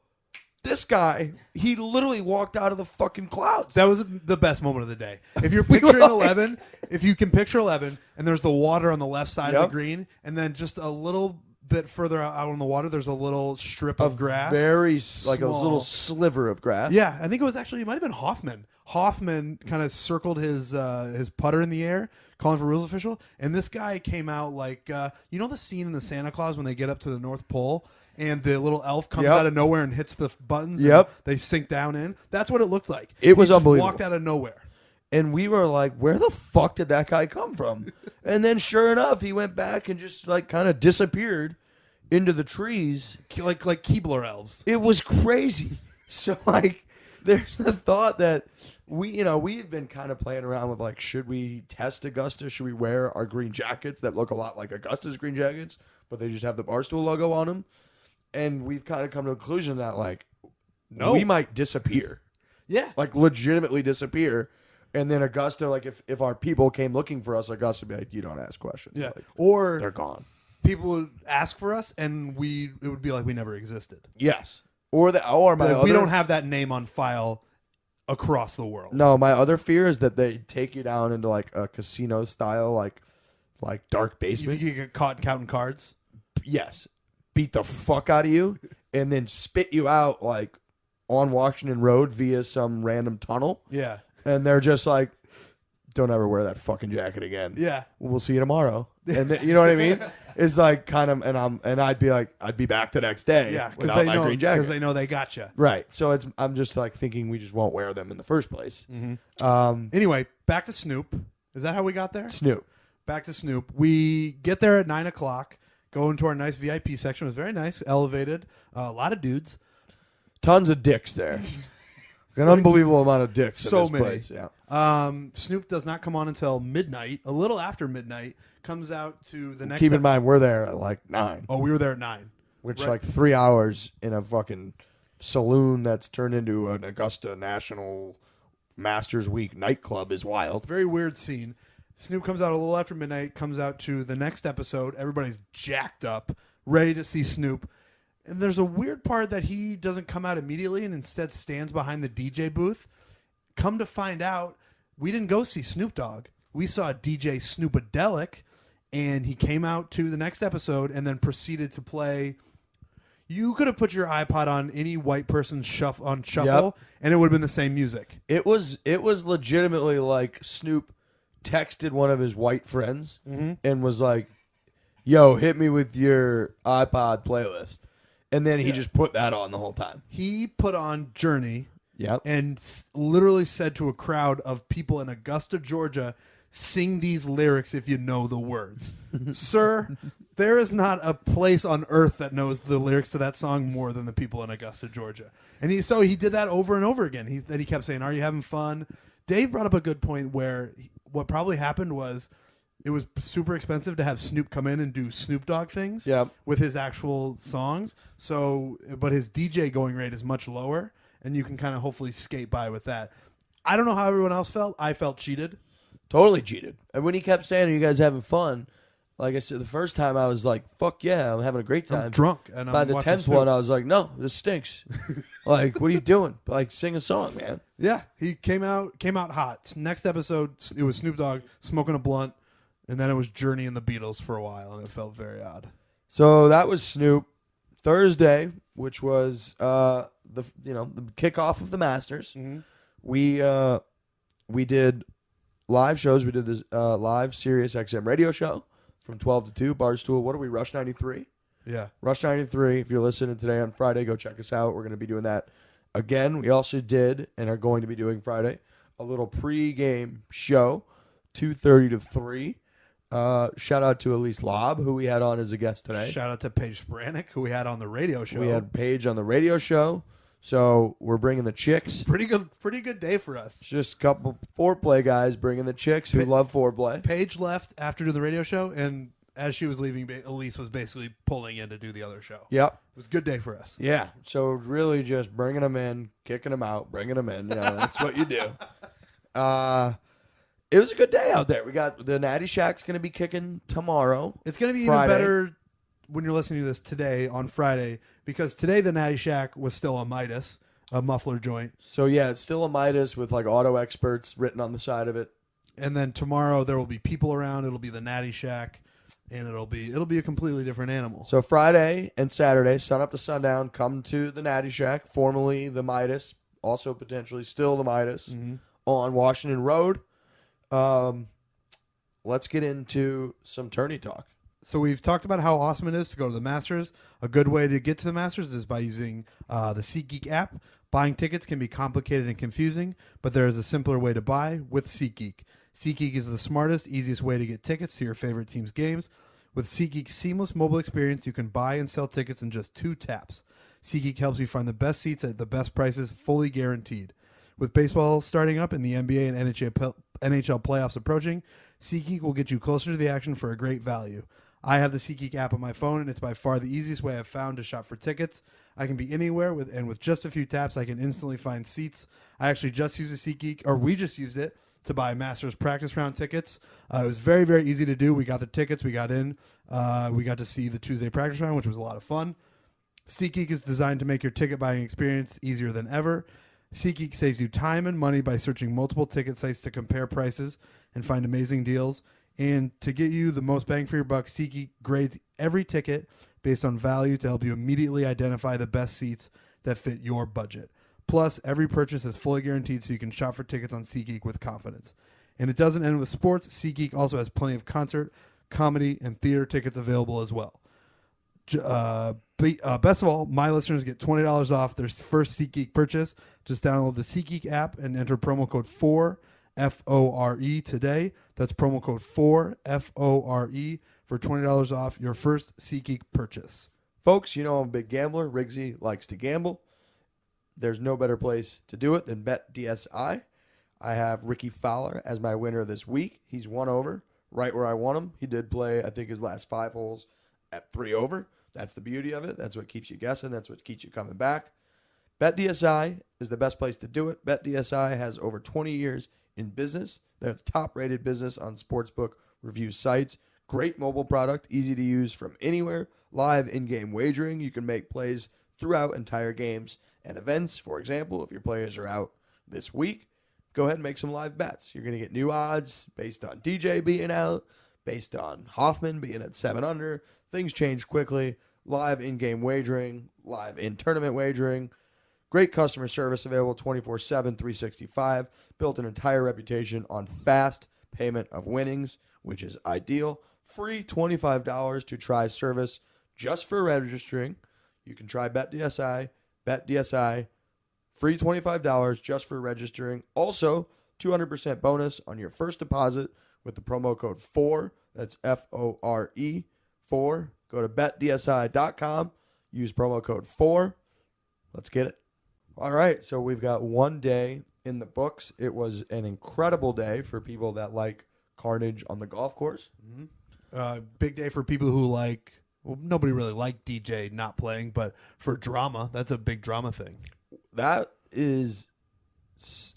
This guy, he literally walked out of the fucking clouds. That was the best moment of the day. If you're picturing 11, if you can picture 11, and there's the water on the left side of Yep. the green, and then just a little bit further out on the water, there's a little strip of grass. Very like a Small. little sliver of grass. Yeah, I think it might have been Hoffman. Hoffman kind of circled his putter in the air, calling for rules official, and this guy came out like you know the scene in the Santa Claus when they get up to the North Pole and the little elf comes Yep. out of nowhere and hits the buttons. Yep. And they sink down in. That's what it looked like. It was He just unbelievable. Walked out of nowhere. And we were like, where the fuck did that guy come from? And then sure enough, he went back and just like kind of disappeared into the trees. Like Keebler elves. It was crazy. So like there's the thought that we've been kind of playing around with like, should we test Augusta? Should we wear our green jackets that look a lot like Augusta's green jackets, but they just have the Barstool logo on them? And we've kind of come to the conclusion that like, No. we might disappear. Yeah. Like legitimately disappear. And then Augusta, like if our people came looking for us, Augusta would be like, you don't ask questions. Yeah. Like, Or they're gone. people would ask for us and it would be like we never existed. Yes. Or Like, we don't have that name on file across the world. No, my other fear is that they take you down into like a casino style, like dark You basement. think you get caught counting cards? Yes. Beat the fuck out of you and then spit you out like on Washington Road via some random tunnel. Yeah. And they're just like, don't ever wear that fucking jacket again. Yeah. We'll see you tomorrow. And you know what I mean? It's like kind of, and I'd be back the next day. Yeah, because without my green jacket. they know they got you. Right. So I'm just like thinking we just won't wear them in the first place. Anyway, back to Snoop. Is that how we got there? Snoop. Back to Snoop. We get there at 9 o'clock. Go into our nice VIP section. It was very nice, elevated. A lot of dudes. Tons of dicks there. An unbelievable amount of dicks So in this many. place. Yeah. Snoop does not come on until midnight. A little after midnight, comes out to the next. Keep in mind, we're there at like 9. Oh, we were there at 9. Which, Right. like 3 hours in a fucking saloon that's turned into an Augusta National Masters Week nightclub is wild. Very weird scene. Snoop comes out a little after midnight, comes out to the next episode. Everybody's jacked up, ready to see Snoop. And there's a weird part that he doesn't come out immediately and instead stands behind the DJ booth. Come to find out, we didn't go see Snoop Dogg. We saw DJ Snoopadelic, and he came out to the next episode and then proceeded to play. You could have put your iPod on any white person's shuffle, Yep. and it would have been the same music. It was legitimately like Snoop texted one of his white friends and was like, "Yo, hit me with your iPod playlist," and then he just put that on the whole time. He put on Journey. Yep. And literally said to a crowd of people in Augusta, Georgia, sing these lyrics if you know the words. Sir, there is not a place on earth that knows the lyrics to that song more than the people in Augusta, Georgia. And he did that over and over again. He kept saying, "Are you having fun?" Dave brought up a good point where what probably happened was it was super expensive to have Snoop come in and do Snoop Dogg things with his actual songs. So, but his DJ going rate is much lower, and you can kind of hopefully skate by with that. I don't know how everyone else felt. I felt cheated. Totally cheated. And when he kept saying, "Are you guys having fun?" Like I said, the first time I was like, "Fuck yeah, I'm having a great time." I'm drunk, and By I'm the watching 10th Snoop. one, I was like, "No, this stinks." Like, what are you doing? Like, sing a song, man. Yeah, he came out hot. Next episode, it was Snoop Dogg smoking a blunt, and then it was Journey and the Beatles for a while, and it felt very odd. So that was Snoop. Thursday, which was the kickoff of the Masters. Mm-hmm. We did live shows. We did this live Sirius XM radio show from 12 to 2. Barstool. What are we? Rush 93. Yeah. Rush 93. If you're listening today on Friday, go check us out. We're going to be doing that again. We also did and are going to be doing Friday a little pre-game show, 2:30 to 3. Shout out to Elise Lobb, who we had on as a guest today. Shout out to Paige Spranik, who we had on the radio show. We had Paige on the radio show. So we're bringing the chicks. pretty good day for us. It's just a couple foreplay guys bringing the chicks who love foreplay. Paige left after doing the radio show, and as she was leaving, Elise was basically pulling in to do the other show. Yep. It was a good day for us. Yeah. So really just bringing them in, kicking them out, bringing them in. You know, that's what you do. It was a good day out there. We got the Natty Shack's going to be kicking tomorrow. It's going to be Friday. even better when you're listening to this today on Friday, because today the Natty Shack was still a Midas, a muffler joint. So yeah, it's still a Midas with like auto experts written on the side of it. And then tomorrow there will be people around. It'll be the Natty Shack, and it'll be a completely different animal. So Friday and Saturday, sun up to sundown, come to the Natty Shack, formerly the Midas, also potentially still the Midas, on Washington Road. Let's get into some tourney talk. So we've talked about how awesome it is to go to the Masters. A good way to get to the Masters is by using the SeatGeek app. Buying tickets can be complicated and confusing, but there is a simpler way to buy with SeatGeek. SeatGeek is the smartest, easiest way to get tickets to your favorite team's games. With SeatGeek's seamless mobile experience, you can buy and sell tickets in just 2 taps. SeatGeek helps you find the best seats at the best prices, fully guaranteed. With baseball starting up and the NBA and NHL playoffs approaching, SeatGeek will get you closer to the action for a great value. I have the SeatGeek app on my phone, and it's by far the easiest way I've found to shop for tickets. I can be anywhere, with just a few taps, I can instantly find seats. I actually just used the SeatGeek, or we just used it, to buy Masters practice round tickets. It was very, very easy to do. We got the tickets. We got in. We got to see the Tuesday practice round, which was a lot of fun. SeatGeek is designed to make your ticket buying experience easier than ever. SeatGeek saves you time and money by searching multiple ticket sites to compare prices and find amazing deals. And to get you the most bang for your buck, SeatGeek grades every ticket based on value to help you immediately identify the best seats that fit your budget. Plus, every purchase is fully guaranteed, so you can shop for tickets on SeatGeek with confidence. And it doesn't end with sports. SeatGeek also has plenty of concert, comedy, and theater tickets available as well. Best of all, my listeners get $20 off their first SeatGeek purchase. Just download the SeatGeek app and enter promo code FORE, F-O-R-E, today. That's promo code FORE, F-O-R-E, for $20 off your first SeatGeek purchase. Folks, you know I'm a big gambler. Riggsy likes to gamble. there's no better place to do it than BetDSI. I have Ricky Fowler as my winner this week. He's 1 over, right where I want him. He did play, I think, his last 5 holes at 3 over. That's the beauty of it. That's what keeps you guessing. That's what keeps you coming back. BetDSI is the best place to do it. BetDSI has over 20 years in business. They're the top-rated business on sportsbook review sites. Great mobile product, easy to use from anywhere. Live in-game wagering. You can make plays throughout entire games and events. For example, if your players are out this week, go ahead and make some live bets. You're going to get new odds based on DJ being out, based on Hoffman being at 7 under. Things change quickly. Live in-game wagering, live in-tournament wagering. Great customer service available 24/7, 365. Built an entire reputation on fast payment of winnings, which is ideal. Free $25 to try service just for registering. You can try BetDSI. BetDSI. Free $25 just for registering. Also, 200% bonus on your first deposit with the promo code FORE. That's FORE. FORE. Go to betdsi.com. Use promo code FORE. Let's get it. All right, so we've got 1 day in the books. It was an incredible day for people that like carnage on the golf course. Big day for people who like, well, nobody really liked DJ not playing, but for drama, that's a big drama thing. That is,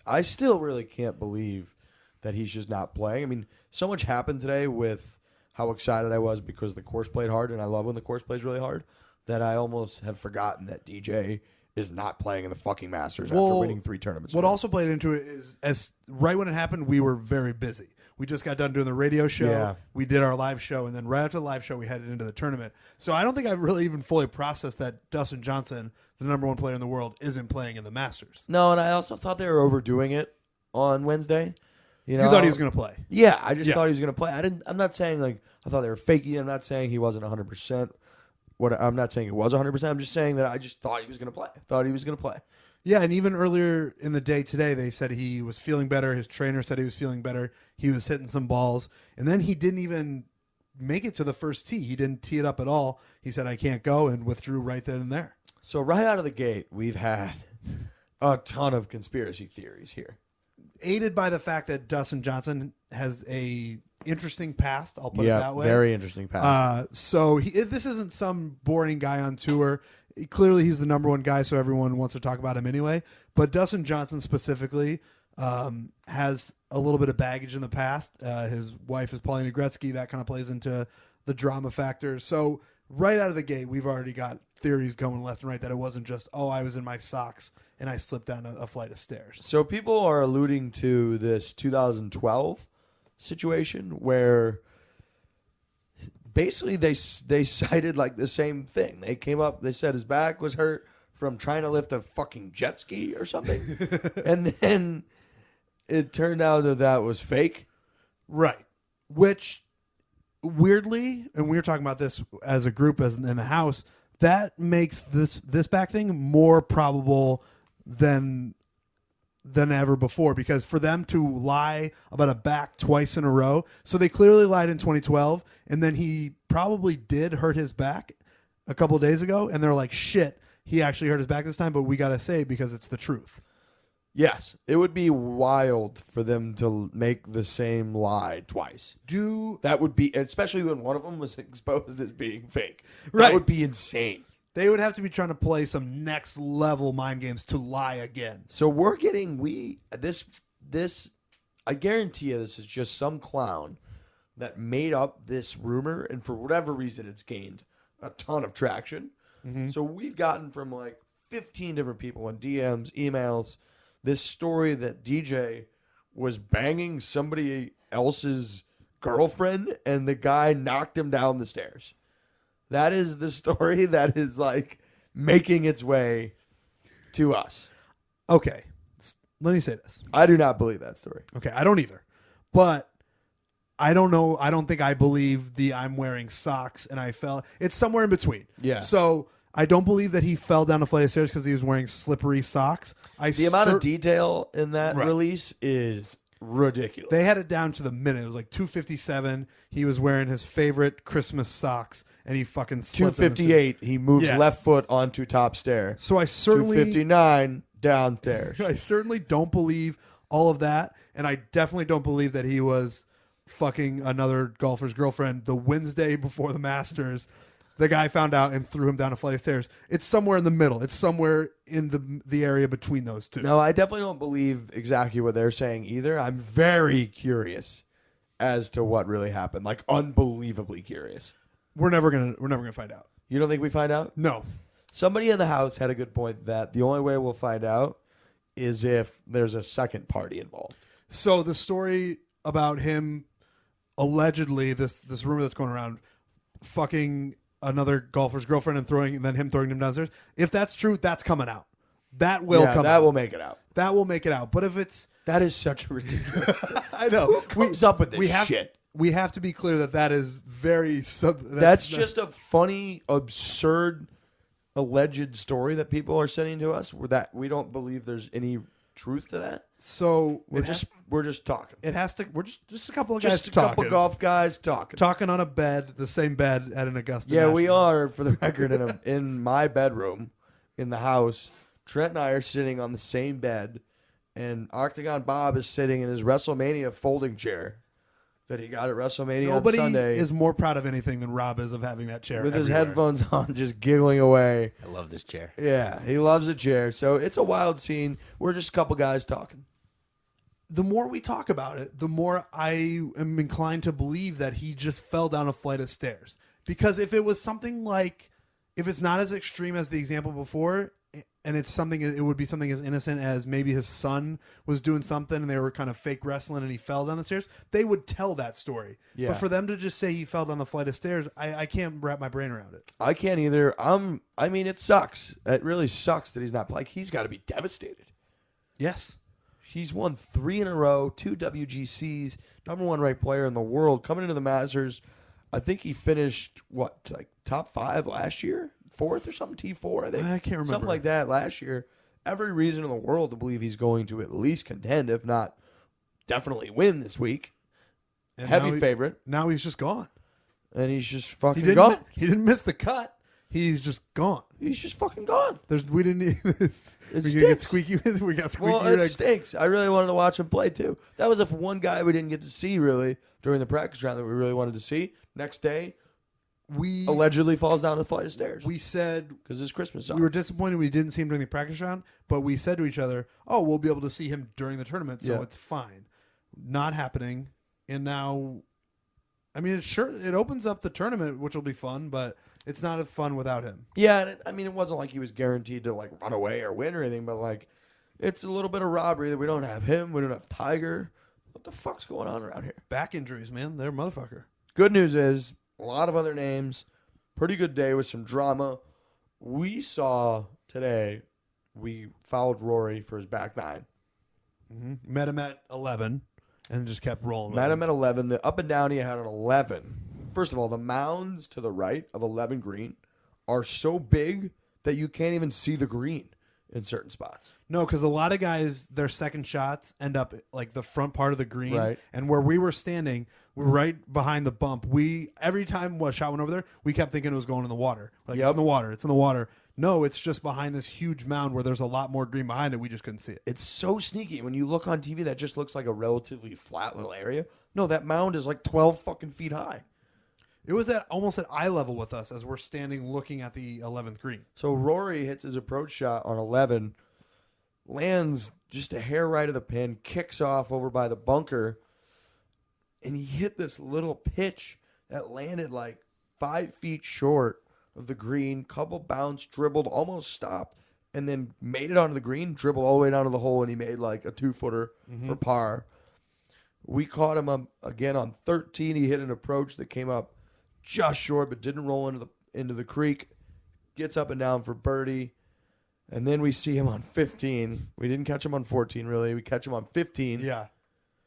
I still really can't believe that he's just not playing. I mean, so much happened today with how excited I was because the course played hard, and I love when the course plays really hard, that I almost have forgotten that DJ is not playing in the fucking Masters after winning 3 tournaments. What also played into it is, as right when it happened, we were very busy. We just got done doing the radio show. Yeah. We did our live show, and then right after the live show, we headed into the tournament. So I don't think I've really even fully processed that Dustin Johnson, the number 1 player in the world, isn't playing in the Masters. No, and I also thought they were overdoing it on Wednesday. You thought he was going to play? Yeah, I just thought he was going to play. I'm not saying like I thought they were faking. I'm not saying he wasn't 100%. I'm not saying it was 100%. I'm just saying that I just thought he was going to play. Yeah, and even earlier in the day today, they said he was feeling better. His trainer said he was feeling better. He was hitting some balls. And then he didn't even make it to the first tee. He didn't tee it up at all. He said, I can't go, and withdrew right then and there. So right out of the gate, we've had a ton of conspiracy theories here. Aided by the fact that Dustin Johnson has a interesting past, I'll put it that way. Very interesting past. So this isn't some boring guy on tour. Clearly, he's the number 1 guy, so everyone wants to talk about him anyway. But Dustin Johnson specifically has a little bit of baggage in the past. His wife is Paulina Gretzky. That kind of plays into the drama factor. So right out of the gate, we've already got theories going left and right that it wasn't just, I was in my socks and I slipped down a flight of stairs. So people are alluding to this 2012 situation where basically they cited like the same thing. They came up, they said his back was hurt from trying to lift a fucking jet ski or something. And then it turned out that was fake. Right. Which, weirdly, and we were talking about this as a group in the house, that makes this back thing more probable than ever before, because for them to lie about a back twice in a row, so they clearly lied in 2012, and then he probably did hurt his back a couple of days ago, and they're like, shit, he actually hurt his back this time, but we got to say it because it's the truth. Yes, it would be wild for them to make the same lie twice. That would be, especially when one of them was exposed as being fake. Right. That would be insane. They would have to be trying to play some next level mind games to lie again. So we're getting this. I guarantee you, this is just some clown that made up this rumor, and for whatever reason, it's gained a ton of traction. Mm-hmm. So we've gotten from like 15 different people in DMs, emails, this story that DJ was banging somebody else's girlfriend, and the guy knocked him down the stairs. That is the story that is like making its way to us. Okay, let me say this. I do not believe that story. Okay, I don't either. But I don't know. I don't think I believe the I'm wearing socks and I fell. It's somewhere in between. Yeah. So I don't believe that he fell down a flight of stairs because he was wearing slippery socks. The amount of detail in that release is ridiculous. They had it down to the minute. It was like 2:57. He was wearing his favorite Christmas socks, and he fucking slipped. 2:58. He moves left foot onto top stair. So I certainly 2:59. downstairs. I certainly don't believe all of that, and I definitely don't believe that he was fucking another golfer's girlfriend the Wednesday before the Masters. The guy found out and threw him down a flight of stairs. It's somewhere in the middle. It's somewhere in the area between those two. No, I definitely don't believe exactly what they're saying either. I'm very curious as to what really happened. Like, unbelievably curious. We're never gonna find out. You don't think we find out? No. Somebody in the house had a good point that the only way we'll find out is if there's a second party involved. So the story about him allegedly, this rumor that's going around, fucking another golfer's girlfriend and then him throwing him downstairs. If that's true, that's coming out. That will come out. That will make it out. That will make it out. But if it's... That is such a ridiculous... I know. Who comes up with this shit? We have to be clear that is very... That's just a funny, absurd, alleged story that people are sending to us. That we don't believe there's any truth to that. So we're just talking. It has to. We're just a couple of guys talking. Couple golf guys talking on a bed, the same bed at an Augusta. Yeah, National. we are. For the record, in my bedroom, in the house, Trent and I are sitting on the same bed, and Octagon Bob is sitting in his WrestleMania folding chair that he got at WrestleMania Nobody on Sunday. Is more proud of anything than Rob is of having that chair with everywhere. his headphones on, just giggling away. I love this chair. Yeah, he loves the chair. So it's a wild scene. We're just a couple guys talking. The more we talk about it, the more I am inclined to believe that he just fell down a flight of stairs. Because if it was something like, if it's not as extreme as the example before, and it's something, it would be something as innocent as maybe his son was doing something and they were kind of fake wrestling and he fell down the stairs, they would tell that story. Yeah. But for them to just say he fell down the flight of stairs, I can't wrap my brain around it. I can't either. I mean, it sucks. It really sucks that he's not playing. He's got to be devastated. Yes. He's won 3 in a row, 2 WGCs, number 1 ranked player in the world. Coming into the Masters, I think he finished, top 5 last year? 4th or something? T4, I think. I can't remember. Something like that last year. Every reason in the world to believe he's going to at least contend, if not definitely win this week. And Heavy favorite. Now he's just gone. And he's just fucking gone. He didn't miss the cut. He's just gone. He's just fucking gone. We didn't need this. It we stinks. squeaky. We got squeaky. Well, it stinks. I really wanted to watch him play too. That was if one guy we didn't get to see really during the practice round that we really wanted to see. Next day, we allegedly falls down a flight of stairs. We said because it's Christmas song. We were disappointed we didn't see him during the practice round, but we said to each other, "Oh, we'll be able to see him during the tournament, so it's fine." Not happening, and now, I mean, it opens up the tournament, which will be fun, but it's not as fun without him. Yeah, and it wasn't like he was guaranteed to run away or win or anything, but it's a little bit of robbery that we don't have him, we don't have Tiger. What the fuck's going on around here? Back injuries, man, they're a motherfucker. Good news is a lot of other names. Pretty good day with some drama. We saw today. We fouled Rory for his back 9. Mm-hmm. Met him at 11 and just kept rolling. Met him at 11. The up and down he had on 11. First of all, the mounds to the right of 11 green are so big that you can't even see the green in certain spots. No, because a lot of guys, their second shots end up the front part of the green. Right. And where we were standing, we're right behind the bump. Every time a shot went over there, we kept thinking it was going in the water. It's in the water. It's in the water. No, it's just behind this huge mound where there's a lot more green behind it. We just couldn't see it. It's so sneaky. When you look on TV, that just looks like a relatively flat little area. No, that mound is 12 fucking feet high. It was almost at eye level with us as we're standing looking at the 11th green. So Rory hits his approach shot on 11, lands just a hair right of the pin, kicks off over by the bunker, and he hit this little pitch that landed 5 feet short of the green, couple bounce, dribbled, almost stopped, and then made it onto the green, dribbled all the way down to the hole, and he made a 2-footer for par. We caught him again on 13. He hit an approach that came up just short, but didn't roll into the creek. Gets up and down for birdie. And then we see him on 15. We didn't catch him on 14, really. We catch him on 15. Yeah.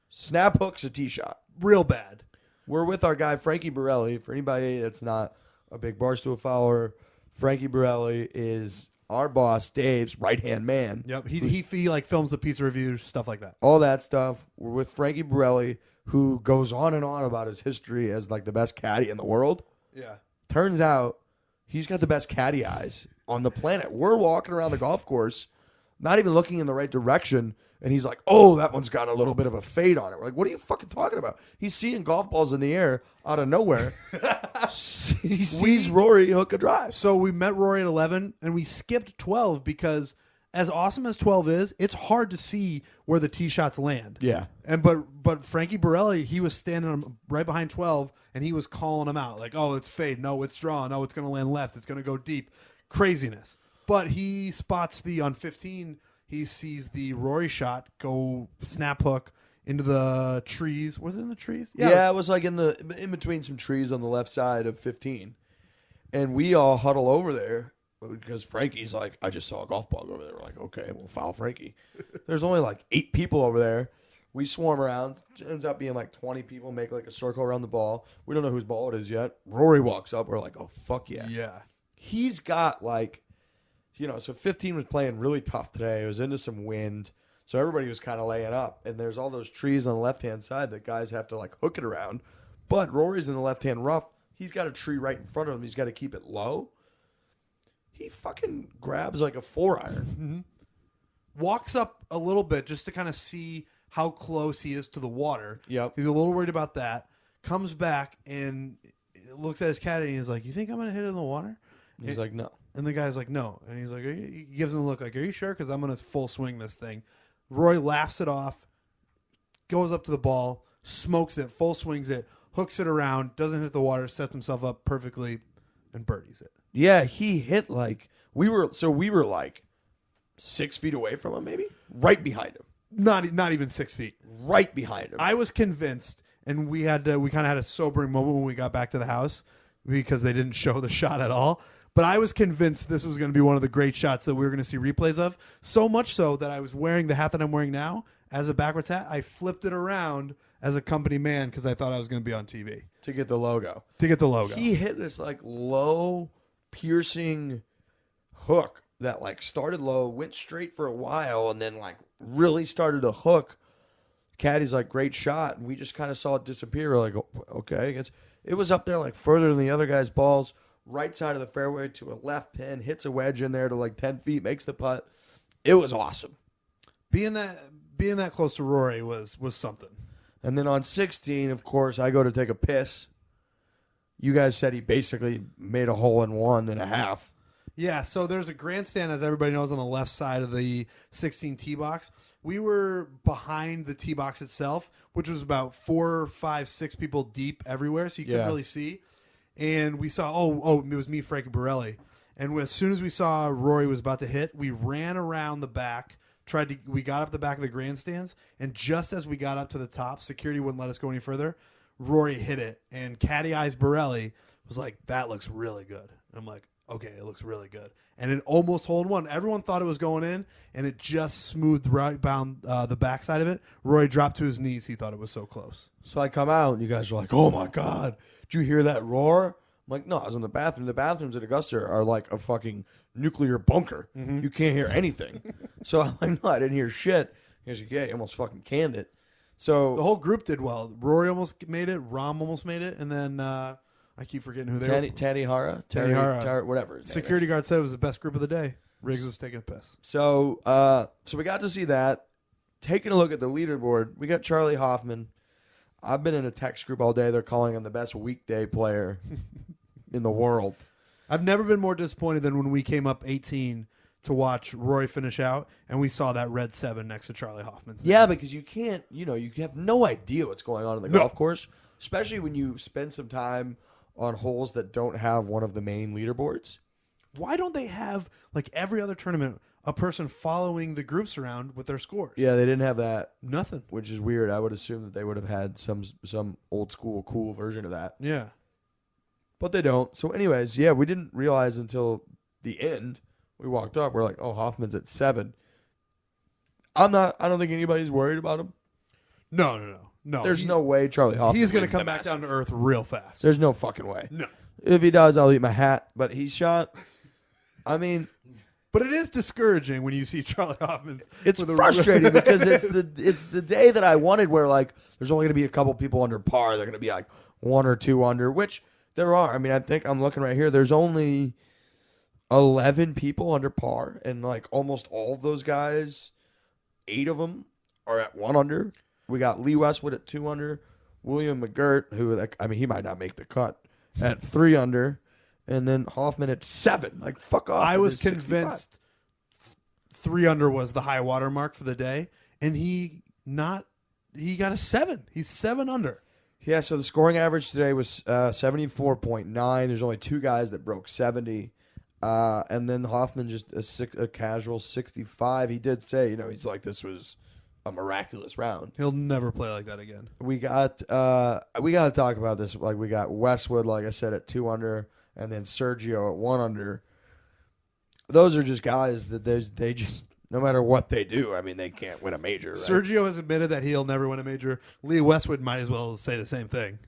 Snap hooks a tee shot. Real bad. We're with our guy, Frankie Borelli. For anybody that's not a big Barstool follower, Frankie Borelli is our boss, Dave's right-hand man. Yep. He films the pizza reviews, stuff like that. All that stuff. We're with Frankie Borelli, who goes on and on about his history as the best caddy in the world. Yeah. Turns out he's got the best caddy eyes on the planet. We're walking around the golf course. not even looking in the right direction. And he's like, oh, that one's got a little bit of a fade on it. We're like, what are you fucking talking about? He's seeing golf balls in the air out of nowhere. He sees Rory hook a drive. So we met Rory at 11, and we skipped 12 because as awesome as 12 is, it's hard to see where the tee shots land. Yeah. And but Frankie Borelli, he was standing right behind 12, and he was calling them out. Like, oh, it's fade. No, it's draw. No, it's going to land left. It's going to go deep. Craziness. But he spots on 15, he sees the Rory shot go snap hook into the trees. Was it in the trees? Yeah, it was like in between some trees on the left side of 15. And we all huddle over there because Frankie's like, I just saw a golf ball over there. We're like, okay, we'll foul Frankie. There's only like 8 people over there. We swarm around. It ends up being like 20 people, make like a circle around the ball. We don't know whose ball it is yet. Rory walks up. We're like, oh, fuck yeah. Yeah. He's got like, so 15 was playing really tough today. It was into some wind. So everybody was kind of laying up. And there's all those trees on the left-hand side that guys have to like hook it around. But Rory's in the left-hand rough. He's got a tree right in front of him. He's got to keep it low. He fucking grabs like a 4-iron. Mm-hmm. Walks up a little bit just to kind of see how close he is to the water. Yep. He's a little worried about that. Comes back and looks at his caddy and he's like, you think I'm going to hit it in the water? He's like, no. And the guy's like, no. And he's like, he gives him a look like, are you sure? Because I'm going to full swing this thing. Roy laughs it off, goes up to the ball, smokes it, full swings it, hooks it around, doesn't hit the water, sets himself up perfectly, and birdies it. Yeah, he hit like, we were like 6 feet away from him, maybe? Right behind him. Not even 6 feet. Right behind him. I was convinced, and we kind of had a sobering moment when we got back to the house because they didn't show the shot at all. But I was convinced this was going to be one of the great shots that we were going to see replays of. So much so that I was wearing the hat that I'm wearing now as a backwards hat. I flipped it around as a company man because I thought I was going to be on TV. To get the logo. He hit this like low, piercing hook that like started low, went straight for a while, and then like really started to hook. Caddy's like, great shot. And we just kind of saw it disappear. We're like, oh, okay. It was up there like further than the other guy's balls. Right side of the fairway to a left pin, hits a wedge in there to like 10 feet, makes the putt. It was awesome. Being that close to Rory was something. And then on 16, of course, I go to take a piss. You guys said he basically made a hole in 1.5. Yeah, so there's a grandstand, as everybody knows, on the left side of the 16 tee box. We were behind the tee box itself, which was about 4, 5, 6 people deep everywhere, so you couldn't really see. And we saw, it was me, Frankie Borelli. And as soon as we saw Rory was about to hit, we ran around the back, we got up the back of the grandstands, and just as we got up to the top, security wouldn't let us go any further. Rory hit it, and Caddy Eyes Borelli was like, that looks really good. And I'm like, okay, it looks really good. And it almost hole in one. Everyone thought it was going in, and it just smoothed right down the backside of it. Rory dropped to his knees. He thought it was so close. So I come out, and you guys are like, oh, my God. Did you hear that roar? I'm like, no, I was in the bathroom. The bathrooms at Augusta are like a fucking nuclear bunker. Mm-hmm. You can't hear anything. So I'm like, no, I didn't hear shit. He's like, yeah, you almost fucking canned it. So the whole group did well. Rory almost made it. Rom almost made it. And then I keep forgetting who they were. Tanihara, whatever. Security guard said it was the best group of the day. Riggs was taking a piss. So we got to see that. Taking a look at the leaderboard, we got Charlie Hoffman. I've been in a text group all day. They're calling him the best weekday player in the world. I've never been more disappointed than when we came up 18 to watch Rory finish out, and we saw that red 7 next to Charlie Hoffman's name. Yeah, because you can't, you have no idea what's going on in the golf course, especially when you spend some time on holes that don't have one of the main leaderboards. Why don't they have, like every other tournament, a person following the groups around with their scores? Yeah, they didn't have that. Nothing. Which is weird. I would assume that they would have had some old school cool version of that. Yeah. But they don't. So anyways, yeah, we didn't realize until the end. We walked up. We're like, oh, Hoffman's at 7. I don't think anybody's worried about him. No. There's no way Charlie Hoffman. He's going to come back down to earth real fast. There's no fucking way. No. If he does, I'll eat my hat. But he shot. I mean, but it is discouraging when you see Charlie Hoffman. It's frustrating because it's the day that I wanted where like there's only going to be a couple people under par. They're going to be like 1 or 2 under, which there are. I mean, I think I'm looking right here. There's only 11 people under par, and like almost all of those guys, 8 of them are at 1 under. We got Lee Westwood at 2 under, William McGirt, who he might not make the cut, at 3 under, and then Hoffman at 7. Like, fuck off. I It was is 65. convinced 3 under was the high water mark for the day, and he got a 7. He's 7 under. Yeah, so the scoring average today was 74.9. There's only 2 guys that broke 70. And then Hoffman just a casual 65. He did say, he's like, this was a miraculous round. He'll never play like that again. We got to talk about this. Like, we got Westwood, like I said, at 2 under, and then Sergio at 1 under. Those are just guys that they just, no matter what they do, I mean, they can't win a major. Right? Sergio has admitted that he'll never win a major. Lee Westwood might as well say the same thing.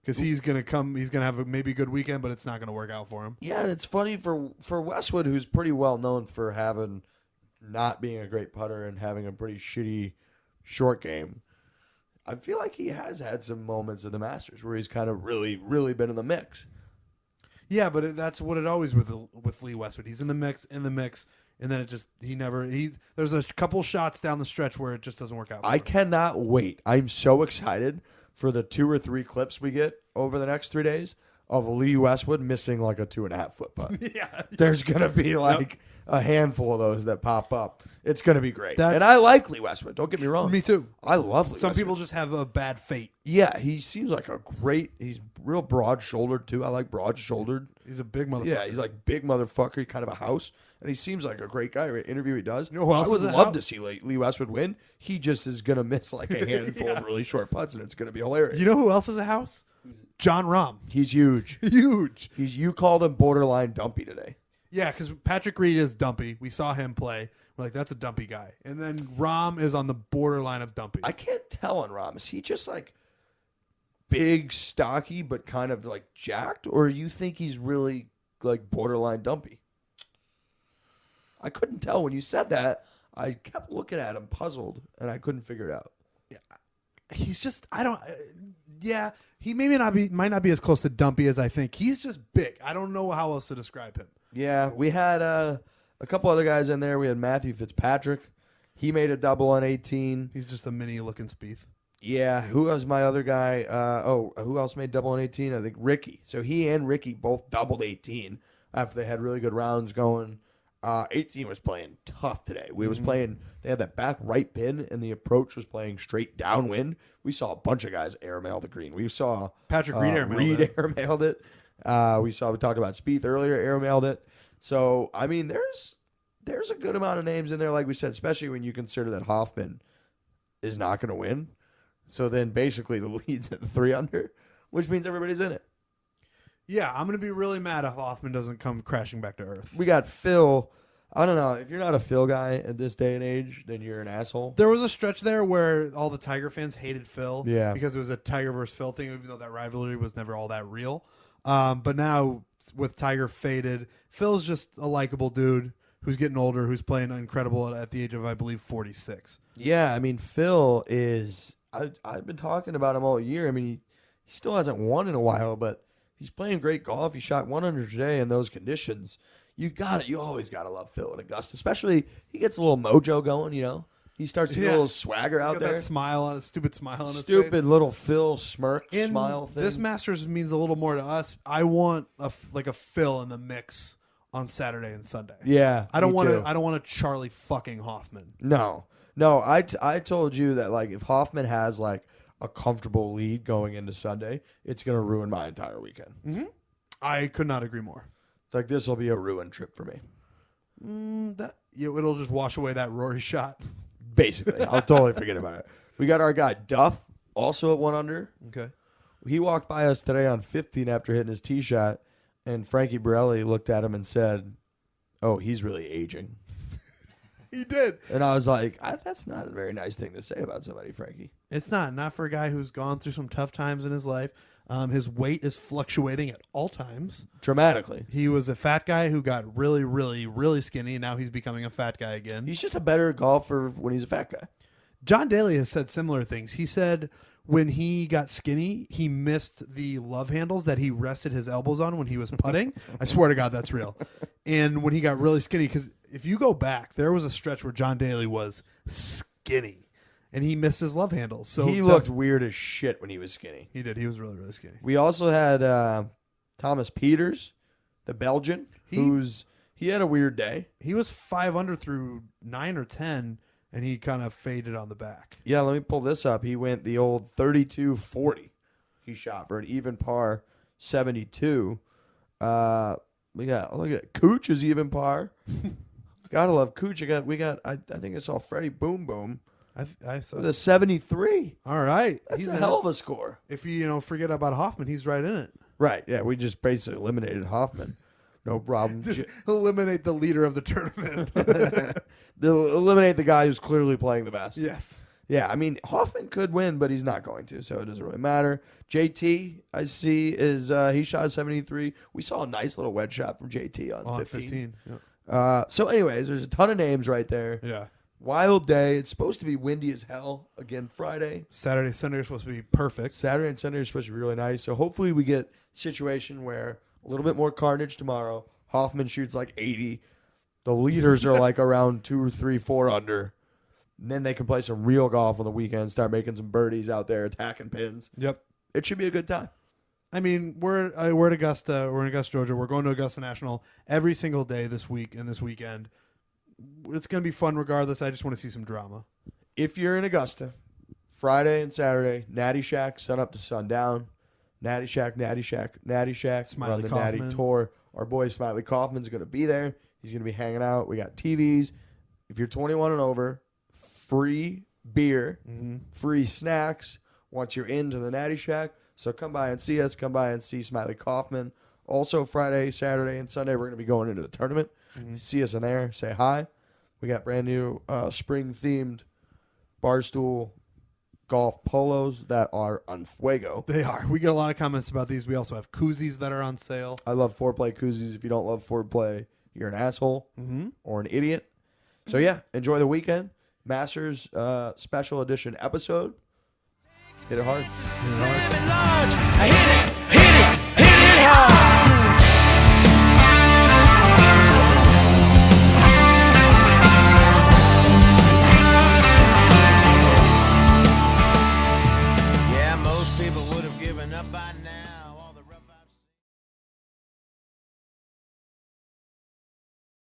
Because he's going to have a maybe good weekend, but it's not going to work out for him. Yeah, and it's funny for Westwood, who's pretty well known for not being a great putter and having a pretty shitty short game. I feel like he has had some moments in the Masters where he's kind of really, really been in the mix. Yeah, but that's what it always with Lee Westwood. He's in the mix, and then it just there's a couple shots down the stretch where it just doesn't work out. I cannot wait. I'm so excited for the 2 or 3 clips we get over the next 3 days of Lee Westwood missing like a 2.5-foot putt. Yeah. There's going to be like a handful of those that pop up. It's going to be great. That's- And I like Lee Westwood. Don't get me wrong. Me too. I love Lee Some Westwood. people just have a bad fate. Yeah, he seems like he's real broad-shouldered too. I like broad-shouldered. He's a big motherfucker. Yeah, he's like big motherfucker, kind of a house. And he seems like a great guy. Interview he does. You know who else I would is a love house? to see Lee Westwood win. He just is going to miss like a handful of really short putts, and it's going to be hilarious. You know who else is a house? John Rahm. He's huge. Huge. You called him borderline dumpy today. Yeah, because Patrick Reed is dumpy. We saw him play. We're like, that's a dumpy guy. And then Rahm is on the borderline of dumpy. I can't tell on Rahm. Is he just like big, stocky, but kind of like jacked? Or you think he's really like borderline dumpy? I couldn't tell when you said that. I kept looking at him puzzled, and I couldn't figure it out. He's just, yeah, he might not be as close to dumpy as I think. He's just big. I don't know how else to describe him. Yeah, we had a couple other guys in there. We had Matthew Fitzpatrick. He made a double on 18. He's just a mini looking Spieth. Yeah, who was my other guy? Who else made double on 18? I think Ricky. So he and Ricky both doubled 18 after they had really good rounds going. 18 was playing tough today. They had that back right pin, and the approach was playing straight downwind. We saw a bunch of guys airmail the green. We saw Patrick Reed airmailed it. We talked about Spieth earlier, airmailed it. So, I mean, there's a good amount of names in there, like we said, especially when you consider that Hoffman is not going to win. So then basically the lead's at 3 under, which means everybody's in it. Yeah, I'm going to be really mad if Hoffman doesn't come crashing back to earth. We got Phil. I don't know. If you're not a Phil guy at this day and age, then you're an asshole. There was a stretch there where all the Tiger fans hated Phil. Yeah. Because it was a Tiger versus Phil thing, even though that rivalry was never all that real. But now, with Tiger faded, Phil's just a likable dude who's getting older, who's playing incredible at the age of, I believe, 46. Yeah, I mean, Phil is... I've been talking about him all year. I mean, he still hasn't won in a while, but he's playing great golf. He shot 100 today in those conditions. You always got to love Phil at Augusta, especially he gets a little mojo going, He starts to get a little swagger out there. That stupid smile on his face. Stupid little Phil smirk smile thing. This Masters means a little more to us. I want a Phil in the mix on Saturday and Sunday. Yeah, I don't me want too. I don't want a Charlie fucking Hoffman. No, I told you that like if Hoffman has like a comfortable lead going into Sunday, it's gonna ruin my entire weekend. Mm-hmm. I could not agree more. Like this will be a ruined trip for me. It'll just wash away that Rory shot. Basically, I'll totally forget about it. We got our guy Duff also at 1 under. Okay. He walked by us today on 15 after hitting his tee shot, and Frankie Borelli looked at him and said, "Oh, he's really aging." He did. And I was like, that's not a very nice thing to say about somebody, Frankie. It's not for a guy who's gone through some tough times in his life. His weight is fluctuating at all times. Dramatically. He was a fat guy who got really, really, really skinny, and now he's becoming a fat guy again. He's just a better golfer when he's a fat guy. John Daly has said similar things. He said, when he got skinny, he missed the love handles that he rested his elbows on when he was putting. I swear to God, that's real. And when he got really skinny, because if you go back, there was a stretch where John Daly was skinny, and he missed his love handles. So he looked weird as shit when he was skinny. He did. He was really, really skinny. We also had Thomas Peters, the Belgian, he had a weird day. He was 5 under through 9 or 10, and he kind of faded on the back. Yeah, let me pull this up. He went the old 32-40. He shot for an even par 72. We got, look at Cooch is even par. Gotta love Cooch. I think I saw Freddie Boom Boom I saw with a 73. All right. That's a hell of a score. If you forget about Hoffman, he's right in it. Right, yeah, we just basically eliminated Hoffman. No problem. Just eliminate the leader of the tournament. They'll eliminate the guy who's clearly playing the best. Yes. Yeah, I mean, Hoffman could win, but he's not going to, so it doesn't really matter. JT, I see, is he shot 73. We saw a nice little wedge shot from JT on 15. Yep. So anyways, there's a ton of names right there. Yeah. Wild day. It's supposed to be windy as hell again Friday. Saturday, Sunday are supposed to be perfect. Saturday and Sunday are supposed to be really nice. So hopefully we get a situation where a little bit more carnage tomorrow. Hoffman shoots like 80. The leaders are like around 2 or 3, 4 under. And then they can play some real golf on the weekend, start making some birdies out there, attacking pins. Yep. It should be a good time. I mean, we're at Augusta. We're in Augusta, Georgia. We're going to Augusta National every single day this week and this weekend. It's going to be fun regardless. I just want to see some drama. If you're in Augusta, Friday and Saturday, Natty Shack, sun up to sundown. Natty Shack, Natty Shack, Natty Shack. Smiley Run the Kaufman. Natty Tour. Our boy Smiley Kaufman's going to be there. He's going to be hanging out. We got TVs. If you're 21 and over, free beer, free snacks once you're into the Natty Shack. So come by and see us. Come by and see Smiley Kaufman. Also, Friday, Saturday, and Sunday, we're going to be going into the tournament. See us in there. Say hi. We got brand new spring-themed Barstool golf polos that are on fuego. They are. We get a lot of comments about these. We also have koozies that are on sale. I love foreplay koozies. If you don't love foreplay, you're an asshole or an idiot. So, yeah, enjoy the weekend. Masters special edition episode. Hit it hard. I hit it hard. Yeah, most people would have given up by now.